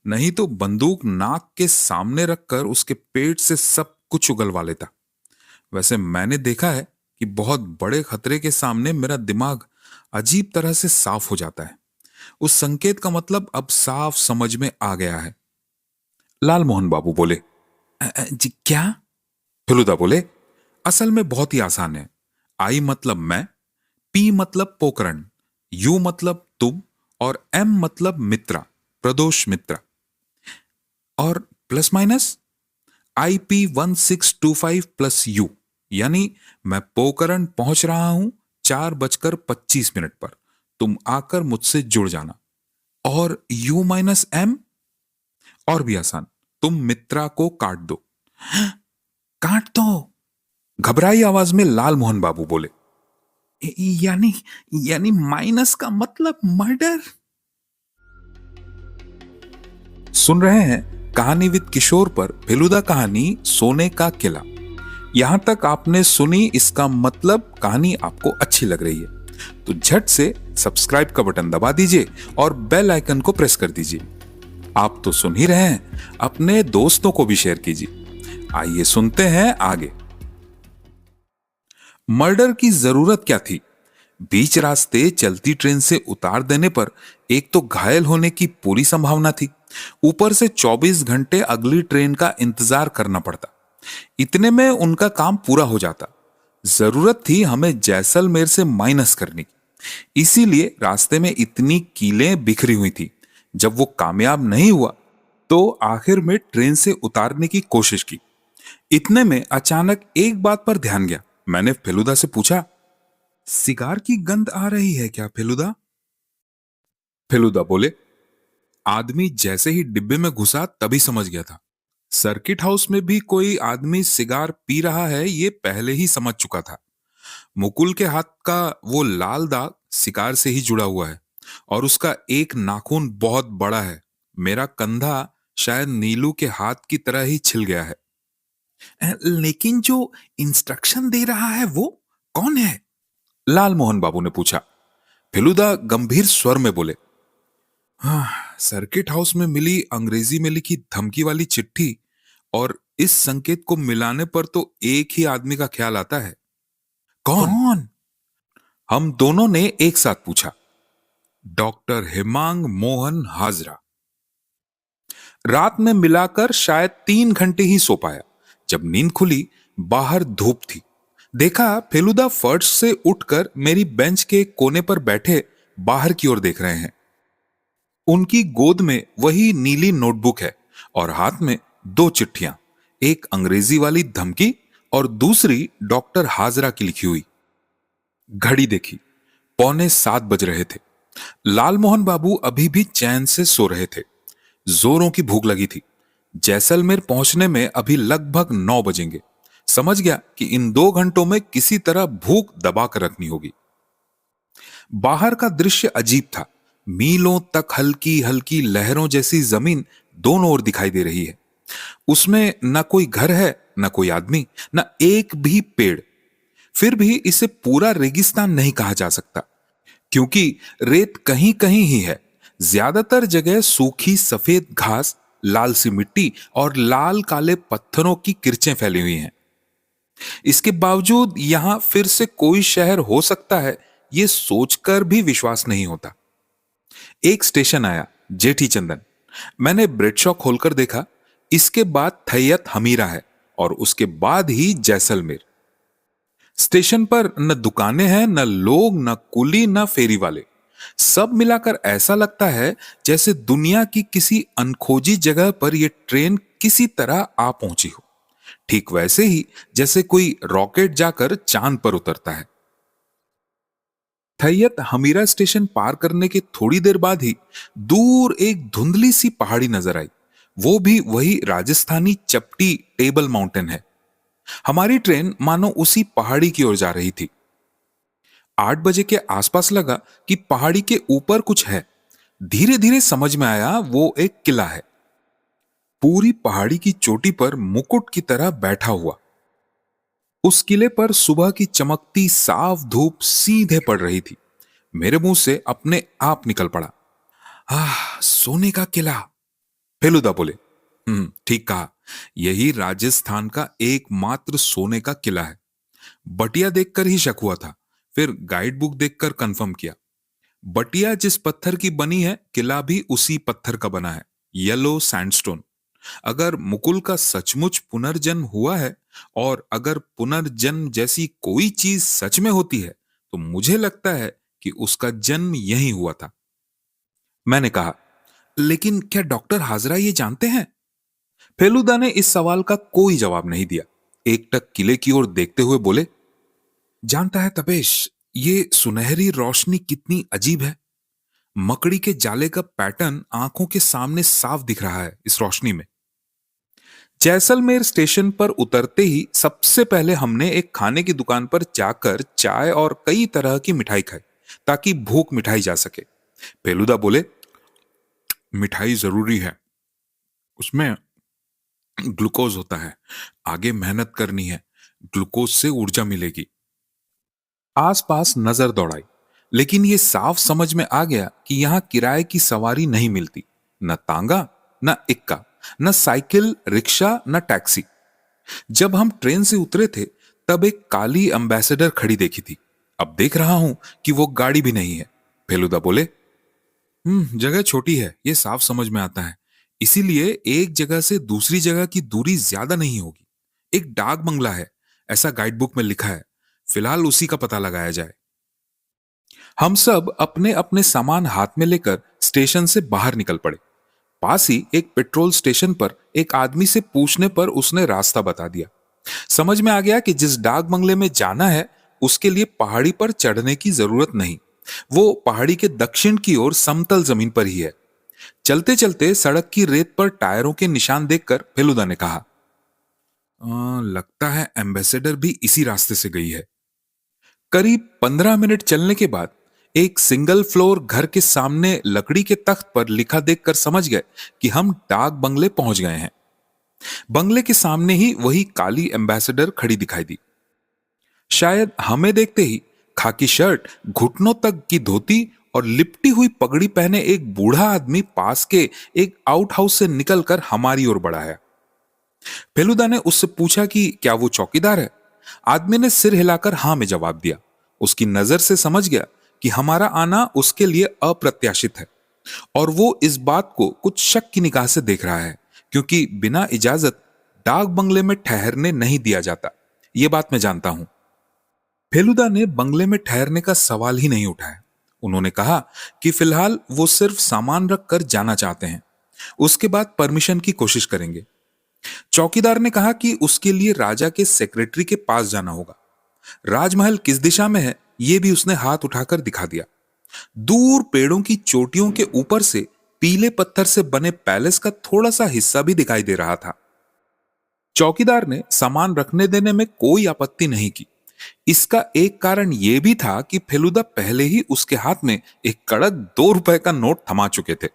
नहीं तो बंदूक नाक के सामने रखकर उसके पेट से सब कुछ उगलवा लेता। वैसे मैंने देखा है कि बहुत बड़े खतरे के सामने मेरा दिमाग अजीब तरह से साफ हो जाता है। उस संकेत का मतलब अब साफ समझ में आ गया है। लाल मोहन बाबू बोले, जी क्या?" फेलुदा बोले, "असल में बहुत ही आसान है। आई मतलब मैं, पी मतलब पोकरण, यू मतलब तुम, और एम मतलब मित्रा, प्रदोष मित्रा। और plus minus IP1625 plus you, यानी मैं पोकरण पहुंच रहा हूं 4:25 पर। तुम आकर मुझसे जुड़ जाना। और यू माइनस एम, और भी आसान, तुम मित्रा को काट दो।" "काट दो?" घबराई आवाज में लाल मोहन बाबू बोले। यानी यानी माइनस का मतलब मर्डर?" सुन रहे हैं कहानी विद किशोर पर फेलुदा कहानी सोने का किला। यहां तक आपने सुनी, इसका मतलब कहानी आपको अच्छी लग रही है तो झट से सब्सक्राइब का बटन दबा दीजिए और बेल आइकन को प्रेस कर दीजिए। आप तो सुन ही रहे हैं, अपने दोस्तों को भी शेयर कीजिए। आइए सुनते हैं आगे। मर्डर की जरूरत क्या थी? बीच रास्ते चलती ट्रेन से उतार देने पर एक तो घायल होने की पूरी संभावना थी, ऊपर से 24 घंटे अगली ट्रेन का इंतजार करना पड़ता। इतने में उनका काम पूरा हो जाता। जरूरत थी हमें जैसलमेर से माइनस करने की, इसीलिए रास्ते में इतनी कीलें बिखरी हुई थी। जब वो कामयाब नहीं हुआ तो आखिर में ट्रेन से उतारने की कोशिश की। इतने में अचानक एक बात पर ध्यान गया। मैंने फेलुदा से पूछा, "सिगार की गंध आ रही है क्या फेलुदा?" फेलुदा बोले, "आदमी जैसे ही डिब्बे में घुसा तभी समझ गया था। सर्किट हाउस में भी कोई आदमी सिगार पी रहा है ये पहले ही समझ चुका था। मुकुल के हाथ का वो लाल दाग शिकार से ही जुड़ा हुआ है और उसका एक नाखून बहुत बड़ा है। मेरा कंधा शायद नीलू के हाथ की तरह ही छिल गया है। लेकिन जो इंस्ट्रक्शन दे रहा है वो कौन है?" लाल मोहन बाबू ने पूछा। फेलुदा गंभीर स्वर में बोले, "हाँ, सर्किट हाउस में मिली अंग्रेजी में लिखी धमकी वाली चिट्ठी और इस संकेत को मिलाने पर तो एक ही आदमी का ख्याल आता है।" "कौन?" हम दोनों ने एक साथ पूछा। "डॉक्टर हेमांग मोहन हाजरा।" रात में मिलाकर शायद 3 घंटे ही सो पाया। जब नींद खुली, बाहर धूप थी। देखा फेलुदा फर्श से उठकर मेरी बेंच के कोने पर बैठे बाहर की ओर देख रहे हैं। उनकी गोद में वही नीली नोटबुक है और हाथ में 2 चिट्ठियां, एक अंग्रेजी वाली धमकी और दूसरी डॉक्टर हाजरा की लिखी हुई। घड़ी देखी, 6:45 बज रहे थे। लाल मोहन बाबू अभी भी चैन से सो रहे थे। जोरों की भूख लगी थी। जैसलमेर पहुंचने में अभी लगभग 9 बजेंगे। समझ गया कि इन 2 घंटों में किसी तरह भूख दबा कर रखनी होगी। बाहर का दृश्य अजीब था। मीलों तक हल्की हल्की लहरों जैसी जमीन दोनों ओर दिखाई दे रही है। उसमें न कोई घर है, न कोई आदमी, न एक भी पेड़। फिर भी इसे पूरा रेगिस्तान नहीं कहा जा सकता, क्योंकि रेत कहीं कहीं ही है। ज्यादातर जगह सूखी सफेद घास, लाल सी मिट्टी और लाल काले पत्थरों की किरचें फैली हुई हैं। इसके बावजूद यहां फिर से कोई शहर हो सकता है, यह सोचकर भी विश्वास नहीं होता। एक स्टेशन आया, जेठी चंदन। मैंने ब्रेड शॉप खोलकर देखा। इसके बाद थैयत हमीरा है और उसके बाद ही जैसलमेर। स्टेशन पर न दुकानें हैं, न लोग, न कुली, न फेरी वाले। सब मिलाकर ऐसा लगता है जैसे दुनिया की किसी अनखोजी जगह पर यह ट्रेन किसी तरह आ पहुंची हो। ठीक वैसे ही जैसे कोई रॉकेट जाकर चांद पर उतरता है। थैयत हमीरा स्टेशन पार करने के थोड़ी देर बाद ही दूर एक धुंधली सी पहाड़ी नजर आई। वो भी वही राजस्थानी चपटी टेबल माउंटेन है। हमारी ट्रेन मानो उसी पहाड़ी की ओर जा रही थी। 8 बजे के आसपास लगा कि पहाड़ी के ऊपर कुछ है। धीरे धीरे समझ में आया वो एक किला है। पूरी पहाड़ी की चोटी पर मुकुट की तरह बैठा हुआ। उस किले पर सुबह की चमकती साफ धूप सीधे पड़ रही थी। मेरे मुंह से अपने आप निकल पड़ा, सोने का किला। फेलुदा बोले, ठीक कहा। यही राजस्थान का एकमात्र सोने का किला है। बटिया देखकर ही शक हुआ था, फिर गाइड बुक देखकर कंफर्म किया। बटिया जिस पत्थर की बनी है, किला भी उसी पत्थर का बना है, येलो सैंडस्टोन। अगर मुकुल का सचमुच पुनर्जन्म हुआ है, और अगर पुनर्जन्म जैसी कोई चीज सच में होती है, तो मुझे लगता है कि उसका जन्म यही हुआ था। मैंने कहा, लेकिन क्या डॉक्टर हाजरा ये जानते हैं? फेलुदा ने इस सवाल का कोई जवाब नहीं दिया। एकटक किले की ओर देखते हुए बोले, जानता है तपेश, ये सुनहरी रोशनी कितनी अजीब है। मकड़ी के जाले का पैटर्न आंखों के सामने साफ दिख रहा है इस रोशनी में। जैसलमेर स्टेशन पर उतरते ही सबसे पहले हमने एक खाने की दुकान पर जाकर चाय और कई तरह की मिठाई खाई, ताकि भूख मिठाई जा सके। फेलुदा बोले, मिठाई जरूरी है, उसमें ग्लूकोज होता है। आगे मेहनत करनी है, ग्लूकोज से ऊर्जा मिलेगी। आसपास नजर दौड़ाई, लेकिन यह साफ समझ में आ गया कि यहां किराए की सवारी नहीं मिलती। न तांगा, न इक्का, न साइकिल, रिक्शा, न टैक्सी। जब हम ट्रेन से उतरे थे, तब एक काली एम्बेसडर खड़ी देखी थी। अब देख रहा हूं कि वो गाड़ी भी नहीं है। फेलुदा बोले, जगह छोटी है, ये साफ समझ में आता है। इसीलिए एक जगह से दूसरी जगह की दूरी ज्यादा नहीं होगी। एक डाक बंगला है, ऐसा गाइड बुक में लिखा है। फिलहाल उसी का पता लगाया जाए। हम सब अपने अपने सामान हाथ में लेकर स्टेशन से बाहर निकल पड़े। पास ही एक पेट्रोल स्टेशन पर एक आदमी से पूछने पर उसने रास्ता बता दिया। समझ में आ गया कि जिस डाक बंगले में जाना है, उसके लिए पहाड़ी पर चढ़ने की जरूरत नहीं। वो पहाड़ी के दक्षिण की ओर समतल जमीन पर ही है। चलते चलते सड़क की रेत पर टायरों के निशान देखकर फेलुदा ने कहा, लगता है एम्बेसडर भी इसी रास्ते से गई है। करीब 15 मिनट चलने के बाद एक सिंगल फ्लोर घर के सामने लकड़ी के तख्त पर लिखा देखकर समझ गए कि हम डाक बंगले पहुंच गए हैं। बंगले के सामने ही वही काली एम्बेसडर खड़ी दिखाई दी। शायद हमें देखते ही खाकी शर्ट, घुटनों तक की धोती और लिपटी हुई पगड़ी पहने एक बूढ़ा आदमी पास के एक आउट हाउस से निकलकर हमारी ओर बढ़ा है। फेलुदा ने उससे पूछा कि क्या वो चौकीदार है। आदमी ने सिर हिलाकर हां में जवाब दिया। उसकी नजर से समझ गया कि हमारा आना उसके लिए अप्रत्याशित है, और वो इस बात को कुछ शक की निगाह से देख रहा है, क्योंकि बिना इजाजत डाक बंगले में ठहरने नहीं दिया जाता। ये बात मैं जानता हूं। फेलुदा ने बंगले में ठहरने का सवाल ही नहीं उठाया। उन्होंने कहा कि फिलहाल वो सिर्फ सामान रखकर जाना चाहते हैं, उसके बाद परमिशन की कोशिश करेंगे। चौकीदार ने कहा कि उसके लिए राजा के सेक्रेटरी के पास जाना होगा। राजमहल किस दिशा में है, यह भी उसने हाथ उठाकर दिखा दिया। दूर पेड़ों की चोटियों के ऊपर से पीले पत्थर से बने पैलेस का थोड़ा सा हिस्सा भी दिखाई दे रहा था। चौकीदार ने सामान रखने देने में कोई आपत्ति नहीं की। इसका एक कारण यह भी था कि फेलुदा पहले ही उसके हाथ में एक कड़क 2 रुपए का नोट थमा चुके थे।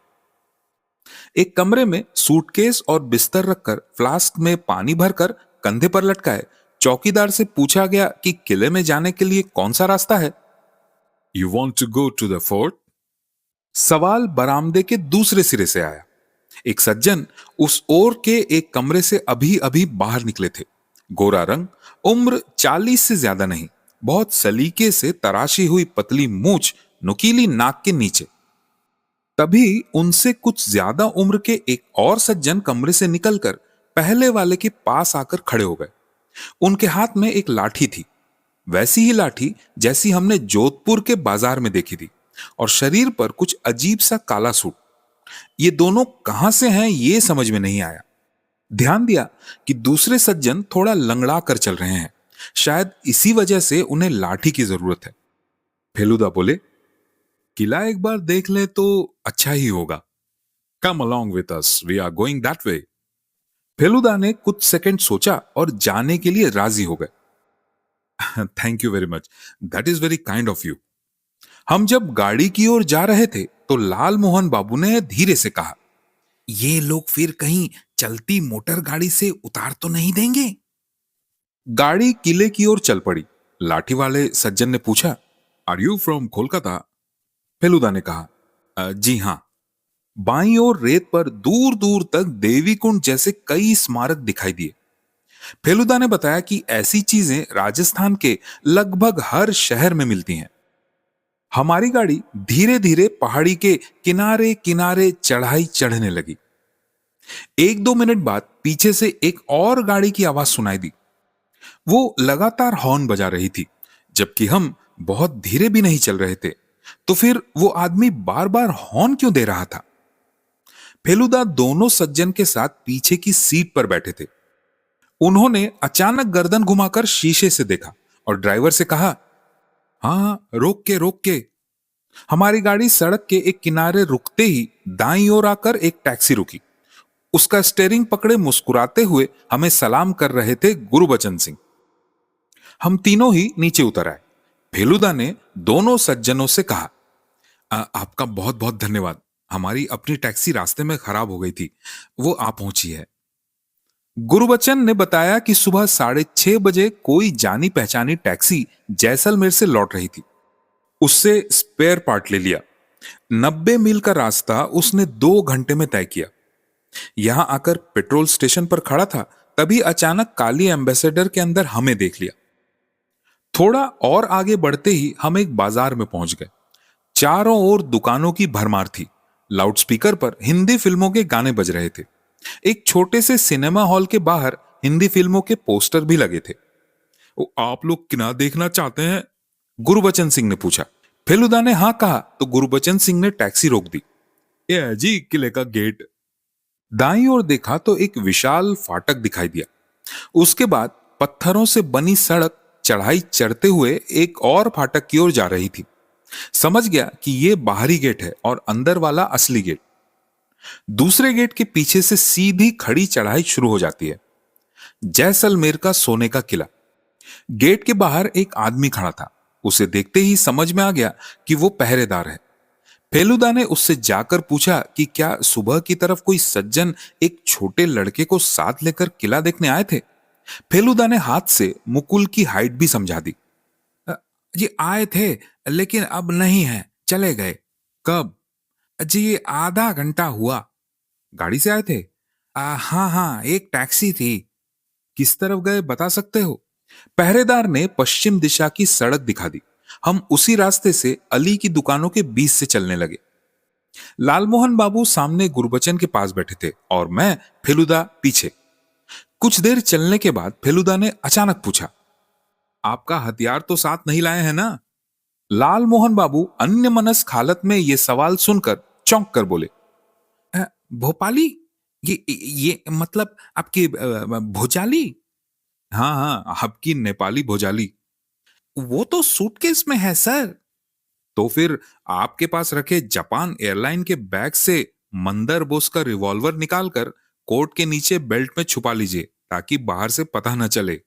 एक कमरे में सूटकेस और बिस्तर रखकर फ्लास्क में पानी भरकर कंधे पर लटकाए चौकीदार से पूछा गया कि किले में जाने के लिए कौन सा रास्ता है। You want to go to the fort? सवाल बरामदे के दूसरे सिरे से आया। एक सज्जन उस ओर के एक कमरे से अभी अभी बाहर निकले थे। गोरा रंग, उम्र 40 से ज्यादा नहीं, बहुत सलीके से तराशी हुई पतली मूंछ नुकीली नाक के नीचे। तभी उनसे कुछ ज्यादा उम्र के एक और सज्जन कमरे से निकलकर पहले वाले के पास आकर खड़े हो गए। उनके हाथ में एक लाठी थी, वैसी ही लाठी जैसी हमने जोधपुर के बाजार में देखी थी, और शरीर पर कुछ अजीब सा काला सूट। ये दोनों कहां से हैं ये समझ में नहीं आया। ध्यान दिया कि दूसरे सज्जन थोड़ा लंगड़ा कर चल रहे हैं, शायद इसी वजह से उन्हें लाठी की जरूरत है। फेलुदा बोले, किला एक बार देख ले तो अच्छा ही होगा। Come along with us. We are going that way. Feluda ने कुछ सेकंड सोचा और जाने के लिए राजी हो गए। Thank you very much. That is very kind of you. हम जब गाड़ी की ओर जा रहे थे तो लाल मोहन बाबू ने धीरे से कहा, ये लोग फिर कहीं चलती मोटर गाड़ी से उतार तो नहीं देंगे? गाड़ी किले की ओर चल पड़ी। लाठी वाले सज्जन ने पूछा, Are you from Kolkata? Feluda ने कहा, जी हां। बाईं ओर रेत पर दूर दूर तक देवी कुंड जैसे कई स्मारक दिखाई दिए। फेलुदा ने बताया कि ऐसी चीजें राजस्थान के लगभग हर शहर में मिलती हैं। हमारी गाड़ी धीरे धीरे पहाड़ी के किनारे किनारे चढ़ाई चढ़ने लगी। 1-2 मिनट बाद पीछे से एक और गाड़ी की आवाज सुनाई दी। वो लगातार हॉर्न बजा रही थी, जबकि हम बहुत धीरे भी नहीं चल रहे थे। तो फिर वो आदमी बार बार हॉर्न क्यों दे रहा था? फेलुदा दोनों सज्जन के साथ पीछे की सीट पर बैठे थे। उन्होंने अचानक गर्दन घुमाकर शीशे से देखा और ड्राइवर से कहा, हाँ, रोक के। हमारी गाड़ी सड़क के एक किनारे रुकते ही दाईं ओर आकर एक टैक्सी रुकी। उसका स्टीयरिंग पकड़े मुस्कुराते हुए हमें सलाम कर रहे थे गुरबचन सिंह। हम तीनों ही नीचे उतर आए। फेलुदा ने दोनों सज्जनों से कहा, आपका बहुत बहुत धन्यवाद। हमारी अपनी टैक्सी रास्ते में खराब हो गई थी, वो आ पहुंची है। गुरबचन ने बताया कि सुबह 6:30 बजे कोई जानी पहचानी टैक्सी जैसलमेर से लौट रही थी। उससे स्पेयर पार्ट ले लिया। 90 मील का रास्ता उसने 2 घंटे में तय किया। यहां आकर पेट्रोल स्टेशन पर खड़ा था, तभी अचानक काली एम्बेसडर के अंदर हमें देख लिया। थोड़ा और आगे बढ़ते ही हम एक बाजार में पहुंच गए। चारों ओर दुकानों की भरमार थी। लाउडस्पीकर पर हिंदी फिल्मों के गाने बज रहे थे। एक छोटे से सिनेमा हॉल के बाहर हिंदी फिल्मों के पोस्टर भी लगे थे। आप लोग किना देखना चाहते हैं? गुरबचन सिंह ने पूछा। फेलुदा ने हाँ कहा तो गुरबचन सिंह ने टैक्सी रोक दी। ये है जी किले का गेट। दाईं ओर देखा तो एक विशाल फाटक दिखाई दिया। उसके बाद पत्थरों से बनी सड़क चढ़ाई चढ़ते हुए एक और फाटक की ओर जा रही थी। समझ गया कि यह बाहरी गेट है और अंदर वाला असली गेट। दूसरे गेट के पीछे से सीधी खड़ी चढ़ाई शुरू हो जाती है। जैसलमेर का सोने का किला। गेट के बाहर एक आदमी खड़ा था। उसे देखते ही समझ में आ गया कि वो पहरेदार है। फेलुदा ने उससे जाकर पूछा कि क्या सुबह की तरफ कोई सज्जन एक छोटे लड़के को साथ लेकर किला देखने आए थे। फेलुदा ने हाथ से मुकुल की हाइट भी समझा दी। जी आए थे, लेकिन अब नहीं है, चले गए। कब? जी आधा घंटा हुआ। गाड़ी से आए थे? हाँ हाँ, एक टैक्सी थी। किस तरफ गए बता सकते हो? पहरेदार ने पश्चिम दिशा की सड़क दिखा दी। हम उसी रास्ते से अली की दुकानों के बीच से चलने लगे। लालमोहन बाबू सामने गुरबचन के पास बैठे थे और मैं फेलुदा पीछे। कुछ देर चलने के बाद फेलुदा ने अचानक पूछा, आपका हथियार तो साथ नहीं लाए हैं ना? लालमोहन बाबू अन्यमनस्क हालत में यह सवाल सुनकर चौंक कर बोले, भोपाली? ये मतलब आपकी भोजाली? हाँ हाँ, आपकी नेपाली भोजाली। वो तो सूटकेस में है सर। तो फिर आपके पास रखे जापान एयरलाइन के बैग से मंदर बोस का रिवॉल्वर निकालकर कोट के नीचे बेल्ट में छुपा लीजिए, ताकि बाहर से पता न चले।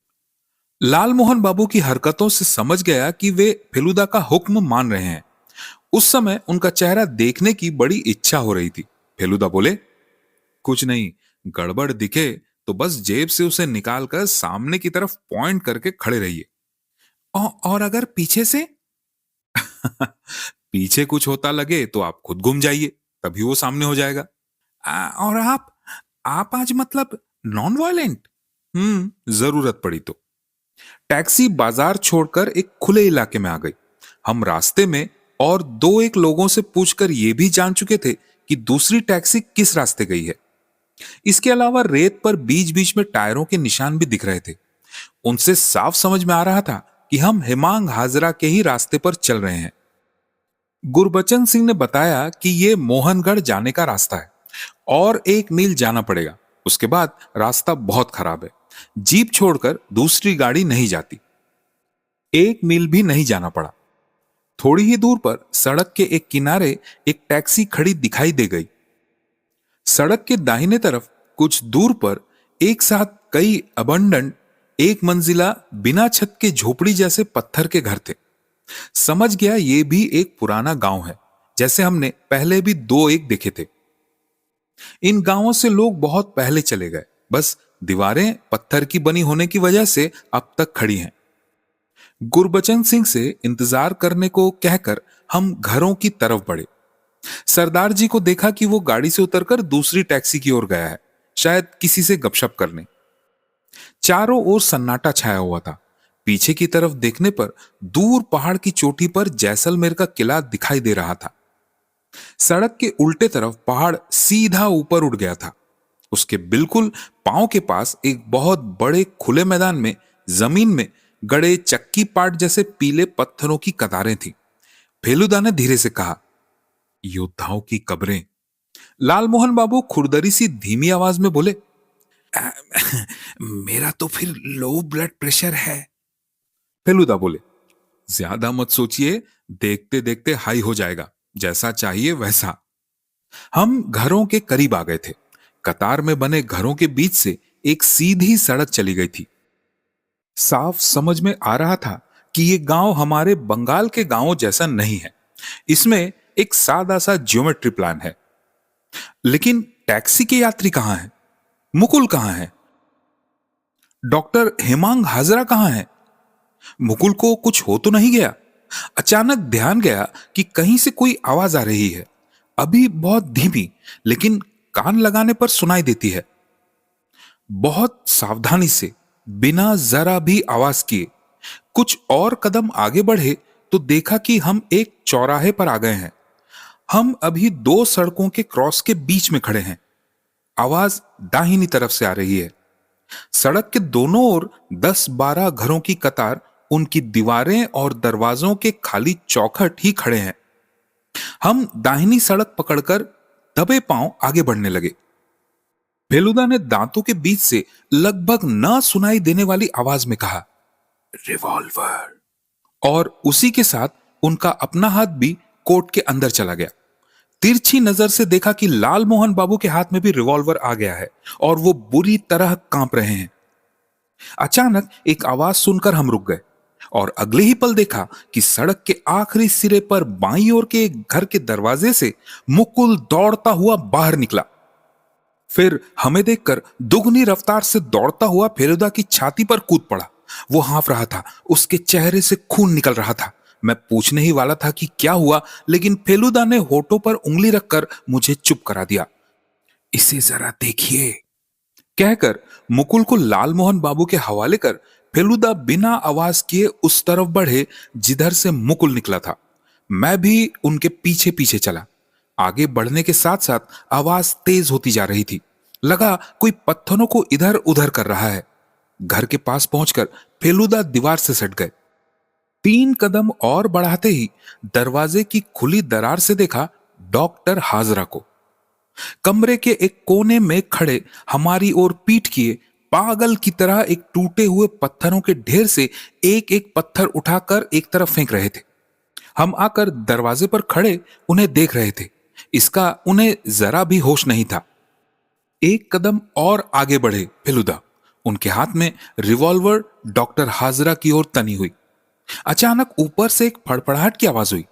लालमोहन बाबू की हरकतों से समझ गया कि वे फेलुदा का हुक्म मान रहे हैं। उस समय उनका चेहरा देखने की बड़ी इच्छा हो रही थी। फेलुदा बोले, कुछ नहीं, गड़बड़ दिखे तो बस जेब से उसे निकालकर सामने की तरफ पॉइंट करके खड़े रहिए। और अगर पीछे से? पीछे कुछ होता लगे तो आप खुद घूम जाइए, तभी वो सामने हो जाएगा। और आप आज मतलब नॉन वायलेंट? जरूरत पड़ी तो। टैक्सी बाजार छोड़कर एक खुले इलाके में आ गई। हम रास्ते में और 2-1 लोगों से पूछकर यह भी जान चुके थे कि दूसरी टैक्सी किस रास्ते गई है। इसके अलावा रेत पर बीच बीच में टायरों के निशान भी दिख रहे थे। उनसे साफ समझ में आ रहा था कि हम हिमांग हाजरा के ही रास्ते पर चल रहे हैं। गुरबचन सिंह ने बताया कि यह मोहनगढ़ जाने का रास्ता है और 1 मील जाना पड़ेगा। उसके बाद रास्ता बहुत खराब है। जीप छोड़कर दूसरी गाड़ी नहीं जाती। 1 मील भी नहीं जाना पड़ा। थोड़ी ही दूर पर सड़क के एक किनारे एक टैक्सी खड़ी दिखाई दे गई। सड़क के दाहिने तरफ कुछ दूर पर एक साथ कई अबंडन 1 मंजिला बिना छत के झोपड़ी जैसे पत्थर के घर थे। समझ गया ये भी एक पुराना गांव है, जैसे हमने पहले भी 2-1 देखे थे। इन गांवों से लोग बहुत पहले चले गए, बस दीवारें पत्थर की बनी होने की वजह से अब तक खड़ी हैं। गुरबचन सिंह से इंतजार करने को कहकर हम घरों की तरफ बढ़े। सरदार जी को देखा कि वो गाड़ी से उतरकर दूसरी टैक्सी की ओर गया है, शायद किसी से गपशप करने। चारों ओर सन्नाटा छाया हुआ था। पीछे की तरफ देखने पर दूर पहाड़ की चोटी पर जैसलमेर का किला दिखाई दे रहा था। सड़क के उल्टे तरफ पहाड़ सीधा ऊपर उठ गया था। उसके बिल्कुल पांव के पास एक बहुत बड़े खुले मैदान में जमीन में गड़े चक्की पाट जैसे पीले पत्थरों की कतारें थी। फेलुदा ने धीरे से कहा, योद्धाओं की कब्रें। लालमोहन बाबू खुरदरी सी धीमी आवाज में बोले, मेरा तो फिर लो ब्लड प्रेशर है। फेलुदा बोले, ज्यादा मत सोचिए, देखते देखते हाई हो जाएगा, जैसा चाहिए वैसा। हम घरों के करीब आ गए थे। कतार में बने घरों के बीच से एक सीधी सड़क चली गई थी। साफ समझ में आ रहा था कि ये गांव हमारे बंगाल के गांवों जैसा नहीं है। इसमें एक सादा सा ज्योमेट्री प्लान है। लेकिन टैक्सी के यात्री कहां हैं? मुकुल कहां है? डॉक्टर हेमांग हाजरा कहां है? मुकुल को कुछ हो तो नहीं गया? अचानक ध्यान गया कि कहीं से कोई आवाज आ रही है, अभी बहुत धीमी, लेकिन कान लगाने पर सुनाई देती है। बहुत सावधानी से, बिना जरा भी आवाज किए कुछ और कदम आगे बढ़े तो देखा कि हम एक चौराहे पर आ गए हैं। हम अभी दो सड़कों के क्रॉस के बीच में खड़े हैं। आवाज दाहिनी तरफ से आ रही है। सड़क के दोनों ओर 10-12 घरों की कतार, उनकी दीवारें और दरवाजों के खाली चौखट ही खड़े हैं। हम दाहिनी सड़क पकड़कर दबे पांव आगे बढ़ने लगे। फेलुदा ने दांतों के बीच से लगभग न सुनाई देने वाली आवाज में कहा, रिवॉल्वर। और उसी के साथ उनका अपना हाथ भी कोट के अंदर चला गया। तिरछी नजर से देखा कि लालमोहन बाबू के हाथ में भी रिवॉल्वर आ गया है और वो बुरी तरह कांप रहे हैं। अचानक एक आवाज सुनकर हम रुक गए और अगले ही पल देखा कि सड़क के आखिरी सिरे पर बाईं ओर के एक घर के दरवाजे से मुकुल दौड़ता हुआ बाहर निकला। फिर हमें देखकर दुगनी रफ्तार से दौड़ता हुआ फेलुदा की छाती पर कूद पड़ा। वो हाँफ रहा था, उसके चेहरे से खून निकल रहा था। मैं पूछने ही वाला था कि क्या हुआ, लेकिन फेलुदा ने होठों पर उंगली रखकर मुझे चुप करा दिया। इसे जरा देखिए, कहकर मुकुल को लालमोहन बाबू के हवाले कर फेलुदा बिना आवाज किए उस तरफ बढ़े जिधर से मुकुल निकला था। मैं भी उनके पीछे पीछे चला। आगे बढ़ने के साथ साथ आवाज तेज होती जा रही थी। लगा कोई पत्थरों को इधर उधर कर रहा है। घर के पास पहुंचकर फेलुदा दीवार से सट गए। 3 कदम और बढ़ाते ही दरवाजे की खुली दरार से देखा डॉक्टर हाजरा को। कमरे के एक कोने में खड़े हमारी ओर पीठ किए पागल की तरह एक टूटे हुए पत्थरों के ढेर से एक एक पत्थर उठाकर एक तरफ फेंक रहे थे। हम आकर दरवाजे पर खड़े उन्हें देख रहे थे। इसका उन्हें जरा भी होश नहीं था। एक कदम और आगे बढ़े फेलुदा। उनके हाथ में रिवॉल्वर डॉक्टर हाजरा की ओर तनी हुई। अचानक ऊपर से एक फड़फड़ाहट की आवाज हुई।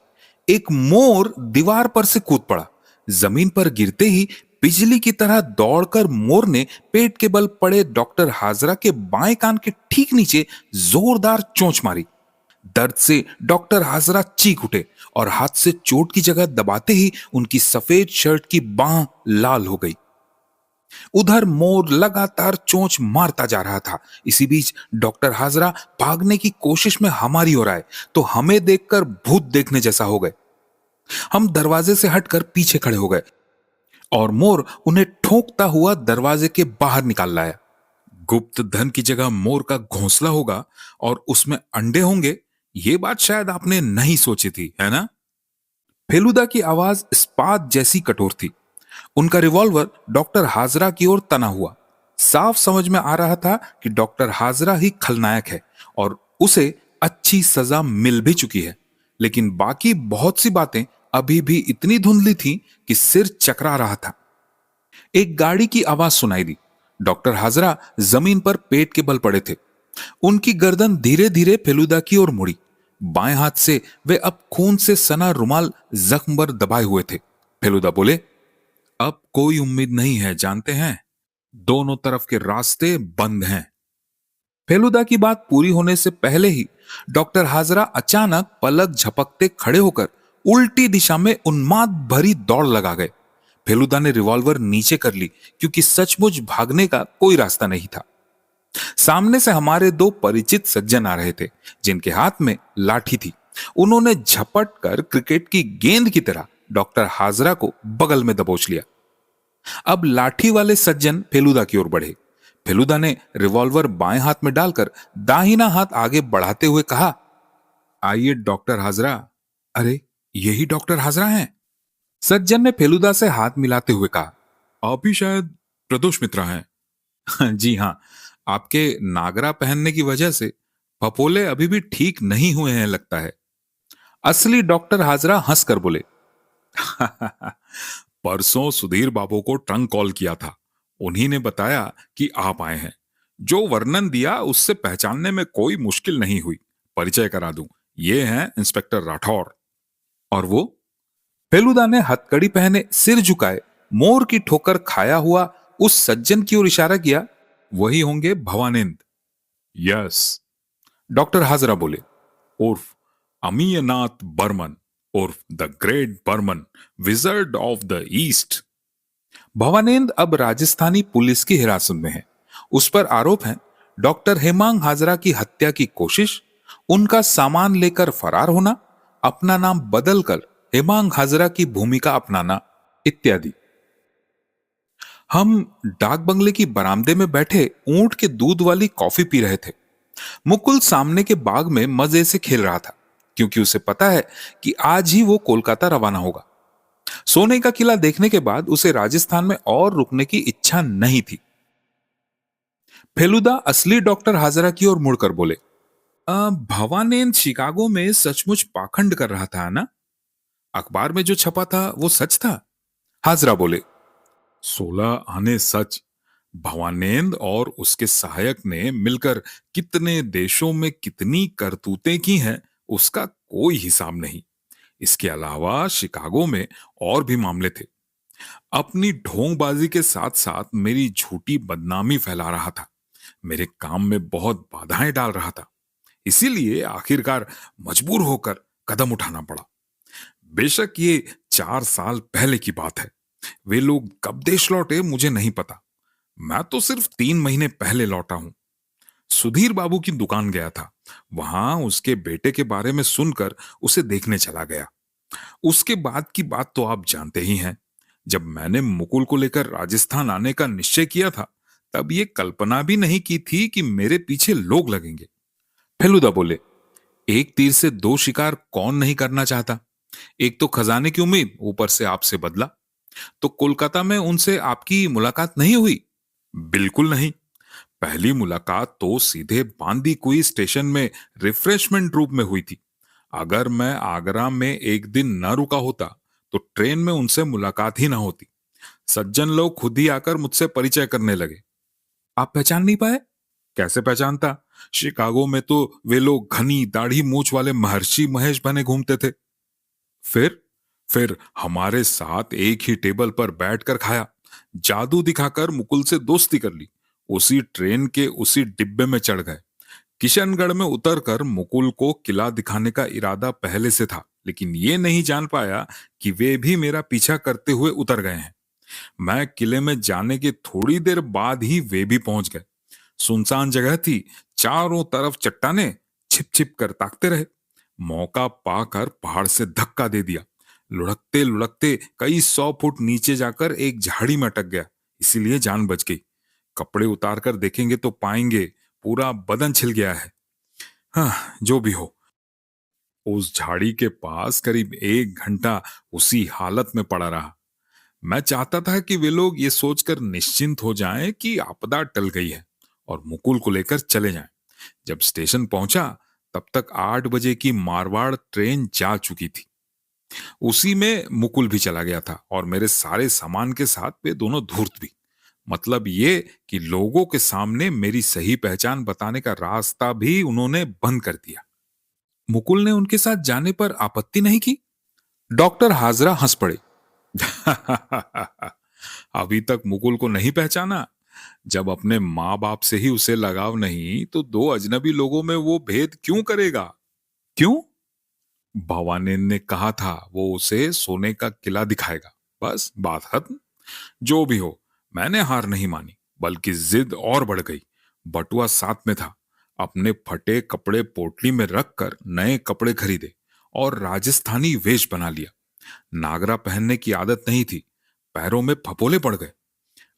एक मोर दीवार पर से कूद पड़ा। जमीन पर गिरते ही बिजली की तरह दौड़कर मोर ने पेट के बल पड़े डॉक्टर हाजरा के बाएं कान के ठीक नीचे जोरदार चोंच मारी। दर्द से डॉक्टर हाजरा चीख उठे और हाथ से चोट की जगह दबाते ही उनकी सफेद शर्ट की बांह लाल हो गई। उधर मोर लगातार चोंच मारता जा रहा था। इसी बीच डॉक्टर हाजरा भागने की कोशिश में हमारी ओर आए तो हमें देखकर भूत देखने जैसा हो गए। हम दरवाजे से हटकर पीछे खड़े हो गए और मोर उन्हें ठोंकता हुआ दरवाजे के बाहर निकाल लाया। गुप्त धन की जगह मोर का घोंसला होगा और उसमें अंडे होंगे, ये बात शायद आपने नहीं सोची थी, है ना? फेलुदा की आवाज इस्पात जैसी कठोर थी। उनका रिवॉल्वर डॉक्टर हाजरा की ओर तना हुआ। साफ समझ में आ रहा था कि डॉक्टर हाजरा ही खलनायक है और उसे अच्छी सजा मिल भी चुकी है। लेकिन बाकी बहुत सी बातें अभी भी इतनी धुंधली थी कि सिर चकरा रहा था। एक गाड़ी की आवाज सुनाई दी। डॉक्टर हाजरा जमीन पर पेट के बल पड़े थे। उनकी गर्दन धीरे धीरे फेलुदा की ओर मुड़ी। बाएं हाथ से वे अब खून से सना रुमाल जख्म पर दबाए हुए थे। फेलुदा बोले, अब कोई उम्मीद नहीं है, जानते हैं, दोनों तरफ के रास्ते बंद हैं। फेलुदा की बात पूरी होने से पहले ही डॉक्टर हाजरा अचानक पलक झपकते खड़े होकर उल्टी दिशा में उन्माद भरी दौड़ लगा गए। फेलुदा ने रिवॉल्वर नीचे कर ली क्योंकि सचमुच भागने का कोई रास्ता नहीं था। सामने से हमारे दो परिचित सज्जन आ रहे थे जिनके हाथ में लाठी थी। उन्होंने झपट कर क्रिकेट की गेंद की तरह डॉक्टर हाजरा को बगल में दबोच लिया। अब लाठी वाले सज्जन फेलुदा की ओर बढ़े। फेलुदा ने रिवॉल्वर बाएं हाथ में डालकर दाहिना हाथ आगे बढ़ाते हुए कहा, आइए डॉक्टर हाजरा। अरे यही डॉक्टर हाजरा हैं। सज्जन ने फेलुदा से हाथ मिलाते हुए कहा, आप ही शायद प्रदोष मित्रा हैं। जी हां, आपके नागरा पहनने की वजह से फपोले अभी भी ठीक नहीं हुए हैं लगता है। असली डॉक्टर हाजरा हंसकर बोले, परसों सुधीर बाबू को ट्रंक कॉल किया था। उन्हीं ने बताया कि आप आए हैं। जो वर्णन दिया उससे पहचानने में कोई मुश्किल नहीं हुई। परिचय करा दूं, ये हैं इंस्पेक्टर राठौर। और वो? फेलुदा ने हथकड़ी पहने, सिर झुकाए, मोर की ठोकर खाया हुआ उस सज्जन की ओर इशारा किया, वही होंगे भवानंद। यस, डॉक्टर हाजरा बोले, उर्फ अमीयनाथ बर्मन, उर्फ the great Burman, wizard of the east. Bhavanand अब राजस्थानी पुलिस की हिरासत में है। उस पर आरोप है डॉक्टर हेमांग हाजरा की हत्या की कोशिश, उनका सामान लेकर फरार होना, अपना नाम बदलकर हेमांग हाजरा की भूमिका अपनाना इत्यादि। हम डाक बंगले की बरामदे में बैठे ऊंट के दूध वाली कॉफी पी रहे थे। मुकुल सामने के बाग में मजे से खेल रहा था क्योंकि उसे पता है कि आज ही वो कोलकाता रवाना होगा। सोने का किला देखने के बाद उसे राजस्थान में और रुकने की इच्छा नहीं थी। फेलुदा असली डॉक्टर हाजरा की ओर मुड़कर बोले, भवानंद शिकागो में सचमुच पाखंड कर रहा था ना? अखबार में जो छपा था वो सच था? हाजरा बोले, 16 आने सच। भवानंद और उसके सहायक ने मिलकर कितने देशों में कितनी करतूतें की हैं उसका कोई हिसाब नहीं। इसके अलावा शिकागो में और भी मामले थे। अपनी ढोंगबाजी के साथ साथ मेरी झूठी बदनामी फैला रहा था, मेरे काम में बहुत बाधाएं डाल रहा था। इसीलिए आखिरकार मजबूर होकर कदम उठाना पड़ा। बेशक ये 4 साल पहले की बात है। वे लोग कब देश लौटे मुझे नहीं पता। मैं तो सिर्फ 3 महीने पहले लौटा हूं। सुधीर बाबू की दुकान गया था। वहां उसके बेटे के बारे में सुनकर उसे देखने चला गया। उसके बाद की बात तो आप जानते ही हैं। जब मैंने मुकुल को लेकर राजस्थान आने का निश्चय किया था तब ये कल्पना भी नहीं की थी कि मेरे पीछे लोग लगेंगे। फेलुदा बोले, एक तीर से 2 शिकार कौन नहीं करना चाहता? एक तो खजाने की उम्मीद, ऊपर से आपसे बदला। तो कोलकाता में उनसे आपकी मुलाकात नहीं हुई? बिल्कुल नहीं। पहली मुलाकात तो सीधे बांदीकुई स्टेशन में रिफ्रेशमेंट रूप में हुई थी। अगर मैं आगरा में एक दिन न रुका होता तो ट्रेन में उनसे मुलाकात ही ना होती। सज्जन लोग खुद ही आकर मुझसे परिचय करने लगे। आप पहचान नहीं पाए? कैसे पहचानता? शिकागो में तो वे लोग घनी दाढ़ी मूछ वाले महर्षि महेश बने घूमते थे। फिर हमारे साथ एक ही टेबल पर बैठकर खाया, जादू दिखाकर मुकुल से दोस्ती कर ली, उसी ट्रेन के उसी डिब्बे में चढ़ गए। किशनगढ़ में उतरकर मुकुल को किला दिखाने का इरादा पहले से था, लेकिन ये नहीं जान पाया कि वे भी मेरा पीछा करते हुए उतर गए हैं। मैं किले में जाने के थोड़ी देर बाद ही वे भी पहुंच गए। सुनसान जगह थी, चारों तरफ चट्टाने, छिप छिप कर ताकते रहे। मौका पाकर पहाड़ से धक्का दे दिया। लुढ़कते लुढ़कते कई 100 फुट नीचे जाकर एक झाड़ी में अटक गया, इसीलिए जान बच गई। कपड़े उतार कर देखेंगे तो पाएंगे पूरा बदन छिल गया है। हाँ, जो भी हो। उस झाड़ी के पास करीब 1 घंटा उसी हालत में पड़ा रहा। मैं चाहता था कि वे लोग ये सोचकर निश्चिंत हो जाएं कि आपदा टल गई है और मुकुल को लेकर चले जाएं। जब स्टेशन पहुंचा तब तक 8 बजे की मारवाड़ ट्रेन जा चुकी थी। उसी में मुकुल भी चला गया था और मेरे सारे सामान के साथ वे दोनों धूर्त भी। मतलब ये कि लोगों के सामने मेरी सही पहचान बताने का रास्ता भी उन्होंने बंद कर दिया। मुकुल ने उनके साथ जाने पर आपत्ति नहीं की? डॉक्टर हाजरा हंस पड़े। अभी तक मुकुल को नहीं पहचाना? जब अपने माँ बाप से ही उसे लगाव नहीं तो 2 अजनबी लोगों में वो भेद क्यों करेगा? क्यों? भवानंद ने कहा था वो उसे सोने का किला दिखाएगा। बस बात खत्म। जो भी हो, मैंने हार नहीं मानी, बल्कि जिद और बढ़ गई। बटुआ साथ में था। अपने फटे कपड़े पोटली में रखकर नए कपड़े खरीदे और राजस्थानी वेश बना लिया। नागरा पहनने की आदत नहीं थी, पैरों में फपोले पड़ गए।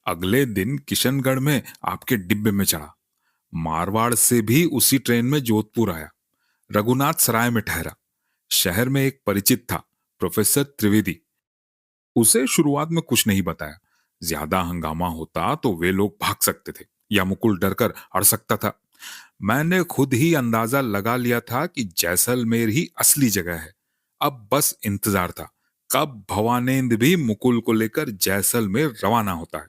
अगले दिन किशनगढ़ में आपके डिब्बे में चढ़ा। मारवाड़ से भी उसी ट्रेन में जोधपुर आया। रघुनाथ सराय में ठहरा। शहर में एक परिचित था, प्रोफेसर त्रिवेदी। उसे शुरुआत में कुछ नहीं बताया। ज्यादा हंगामा होता तो वे लोग भाग सकते थे या मुकुल डरकर अड़ सकता था। मैंने खुद ही अंदाजा लगा लिया था कि जैसलमेर ही असली जगह है। अब बस इंतजार था कब भवानेंद्र भी मुकुल को लेकर जैसलमेर रवाना होता है।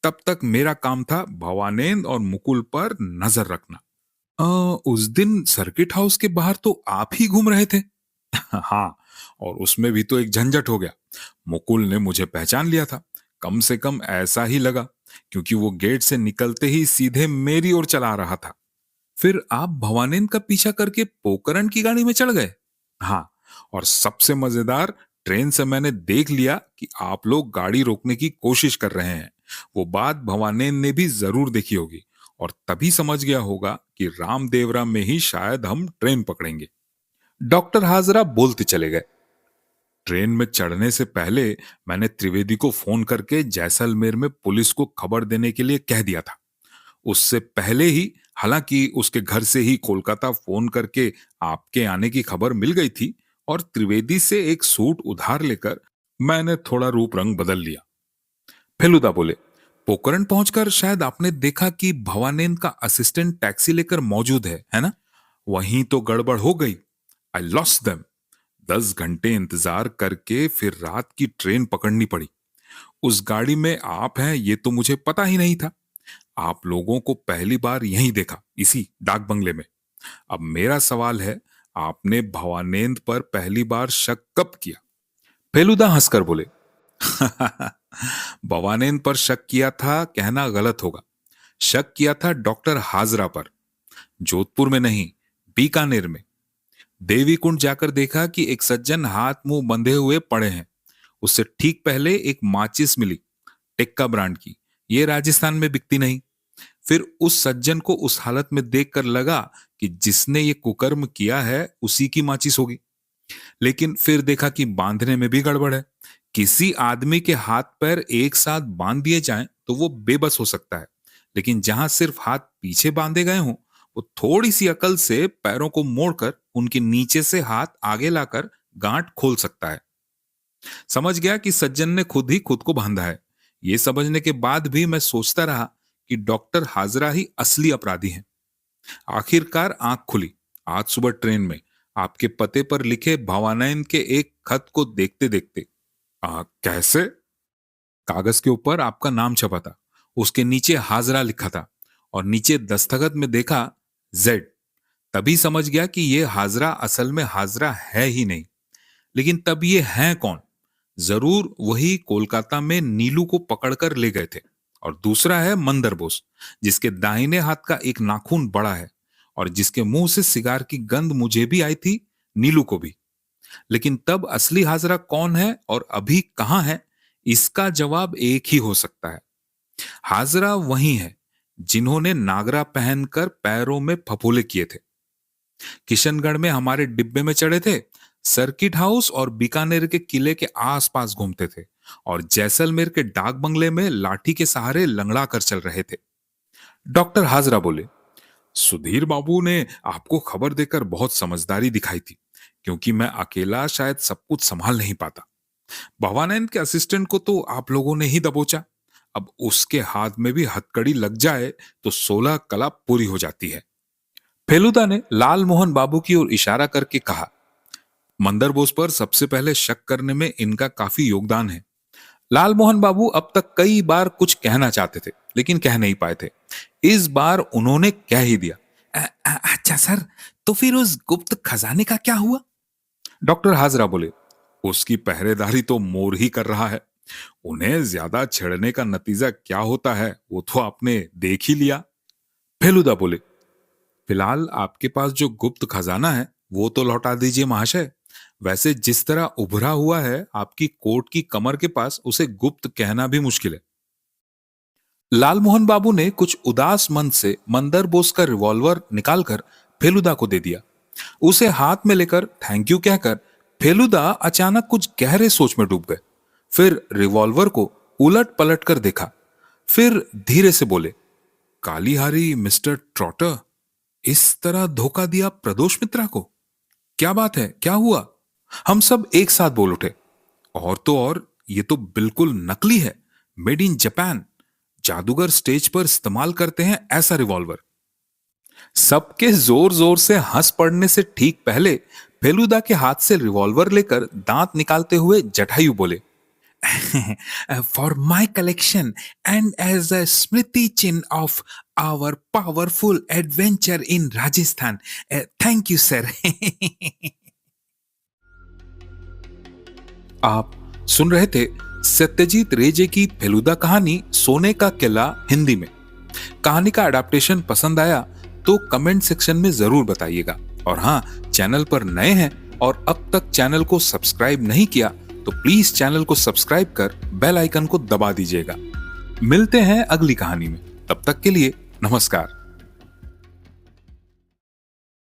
तब तक मेरा काम था भवानेंद्र और मुकुल पर नजर रखना। उस दिन सर्किट हाउस के बाहर तो आप ही घूम रहे थे। हाँ, और उसमें भी तो एक झंझट हो गया। मुकुल ने मुझे पहचान लिया था। कम से कम ऐसा ही लगा, क्योंकि वो गेट से निकलते ही सीधे मेरी ओर चला रहा था। फिर आप भवानंद का पीछा करके पोकरण की गाड़ी में चढ़ गए। हाँ, और सबसे मजेदार, ट्रेन से मैंने देख लिया कि आप लोग गाड़ी रोकने की कोशिश कर रहे हैं। वो बात भवानंद ने भी जरूर देखी होगी और तभी समझ गया होगा कि रामदेवरा में ही शायद हम ट्रेन पकड़ेंगे। डॉक्टर हाजरा बोलते चले गए। ट्रेन में चढ़ने से पहले मैंने त्रिवेदी को फोन करके जैसलमेर में पुलिस को खबर देने के लिए कह दिया था। उससे पहले ही, हालांकि उसके घर से ही कोलकाता फोन करके आपके आने की खबर मिल गई थी और त्रिवेदी से एक सूट उधार लेकर मैंने थोड़ा रूप रंग बदल लिया। फेलुदा बोले, पोकरण पहुंचकर शायद आपने देखा कि भवानंद का असिस्टेंट टैक्सी लेकर मौजूद है ना? वहीं तो गड़बड़ हो गई। I lost them. 10 घंटे इंतजार करके फिर रात की ट्रेन पकड़नी पड़ी। उस गाड़ी में आप हैं ये तो मुझे पता ही नहीं था। आप लोगों को पहली बार यहीं देखा, इसी डाक बंगले में। अब मेरा सवाल है, आपने भवानंद पर पहली बार शक कब किया? फेलुदा हंसकर बोले, भवानंद पर शक किया था कहना गलत होगा। शक किया था डॉक्टर हाजरा पर। जोधपुर में नहीं, बीकानेर में। देवी कुंड जाकर देखा कि एक सज्जन हाथ मुंह बंधे हुए पड़े हैं। उससे ठीक पहले एक माचिस मिली, टेक्का ब्रांड की। ये राजस्थान में बिकती नहीं। फिर उस सज्जन को उस हालत में देखकर लगा कि जिसने ये कुकर्म किया है उसी की माचिस होगी। लेकिन फिर देखा कि बांधने में भी गड़बड़ है। किसी आदमी के हाथ पैर एक साथ बांध दिए जाएं तो वो बेबस हो सकता है, लेकिन जहां सिर्फ हाथ पीछे बांधे गए हों, वो थोड़ी सी अकल से पैरों को मोड़कर उनके नीचे से हाथ आगे लाकर गांठ खोल सकता है। समझ गया कि सज्जन ने खुद ही खुद को बांधा है। ये समझने के बाद भी मैं सोचता रहा कि डॉक्टर हाजरा ही असली अपराधी हैं। आखिरकार आंख खुली आज सुबह ट्रेन में, आपके पते पर लिखे भवानंद के एक खत को देखते देखते। कैसे? कागज के ऊपर आपका नाम छपा था, उसके नीचे हाजरा लिखा था और नीचे दस्तखत में देखा जेड। तभी समझ गया कि ये हाजरा असल में हाजरा है ही नहीं। लेकिन तब ये हैं कौन? जरूर वही कोलकाता में नीलू को पकड़कर ले गए थे। और दूसरा है मंदर बोस, जिसके दाहिने हाथ का एक नाखून बड़ा है और जिसके मुंह से सिगार की गंध मुझे भी आई थी, नीलू को भी। लेकिन तब असली हाजरा कौन है और अभी कहां है, इसका जवाब एक ही हो सकता है। हाजरा वही है जिन्होंने नागरा पहनकर पैरों में फफोले किए थे, किशनगढ़ में हमारे डिब्बे में चढ़े थे, सर्किट हाउस और बीकानेर के किले के आसपास घूमते थे और जैसलमेर के डाक बंगले में लाठी के सहारे लंगड़ा कर चल रहे थे। डॉक्टर हाजरा बोले, सुधीर बाबू ने आपको खबर देकर बहुत समझदारी दिखाई थी, क्योंकि मैं अकेला शायद सब कुछ संभाल नहीं पाता। भवानंद के असिस्टेंट को तो आप लोगों ने ही दबोचा। अब उसके हाथ में भी हथकड़ी लग जाए तो 16 कला पूरी हो जाती है। फेलुदा ने लाल मोहन बाबू की ओर इशारा करके कहा, मंदर बोस पर सबसे पहले शक करने में इनका काफी योगदान है। लाल मोहन बाबू अब तक कई बार कुछ कहना चाहते थे, लेकिन कह नहीं पाए थे। इस बार उन्होंने कह ही दिया। अच्छा सर, तो फिर उस गुप्त खजाने का क्या हुआ? डॉक्टर हाजरा बोले, उसकी पहरेदारी तो मोर ही कर रहा है। उन्हें ज्यादा छेड़ने का नतीजा क्या होता है वो तो आपने देख ही लिया। फेलुदा बोले, फिलहाल आपके पास जो गुप्त खजाना है वो तो लौटा दीजिए महाशय। वैसे जिस तरह उभरा हुआ है आपकी कोट की कमर के पास, उसे गुप्त कहना भी मुश्किल है। लालमोहन बाबू ने कुछ उदास मन से मंदर बोस का रिवॉल्वर निकालकर फेलुदा को दे दिया। उसे हाथ में लेकर थैंक यू कहकर फेलुदा अचानक कुछ गहरे सोच में डूब गए। फिर रिवॉल्वर को उलट पलट कर देखा, फिर धीरे से बोले, कालीहारी मिस्टर ट्रॉटर, इस तरह धोखा दिया प्रदोष मित्रा को? क्या बात है, क्या हुआ? हम सब एक साथ बोल उठे, और तो और ये तो बिल्कुल नकली है, मेड इन जापान। जादूगर स्टेज पर इस्तेमाल करते हैं ऐसा रिवॉल्वर। सबके जोर जोर से हंस पड़ने से ठीक पहले फेलुदा के हाथ से रिवॉल्वर लेकर दांत निकालते हुए जटायु बोले, for my collection and as a स्मृति चिन्ह of our powerful adventure in Rajasthan, thank you sir. आप सुन रहे थे सत्यजीत रेजे की फेलुदा कहानी सोने का किला हिंदी में। कहानी का अडेप्टेशन पसंद आया तो कमेंट सेक्शन में जरूर बताइएगा। और हाँ, चैनल पर नए हैं और अब तक चैनल को सब्सक्राइब नहीं किया तो प्लीज चैनल को सब्सक्राइब कर बेल आइकन को दबा दीजिएगा। मिलते हैं अगली कहानी में, तब तक के लिए नमस्कार।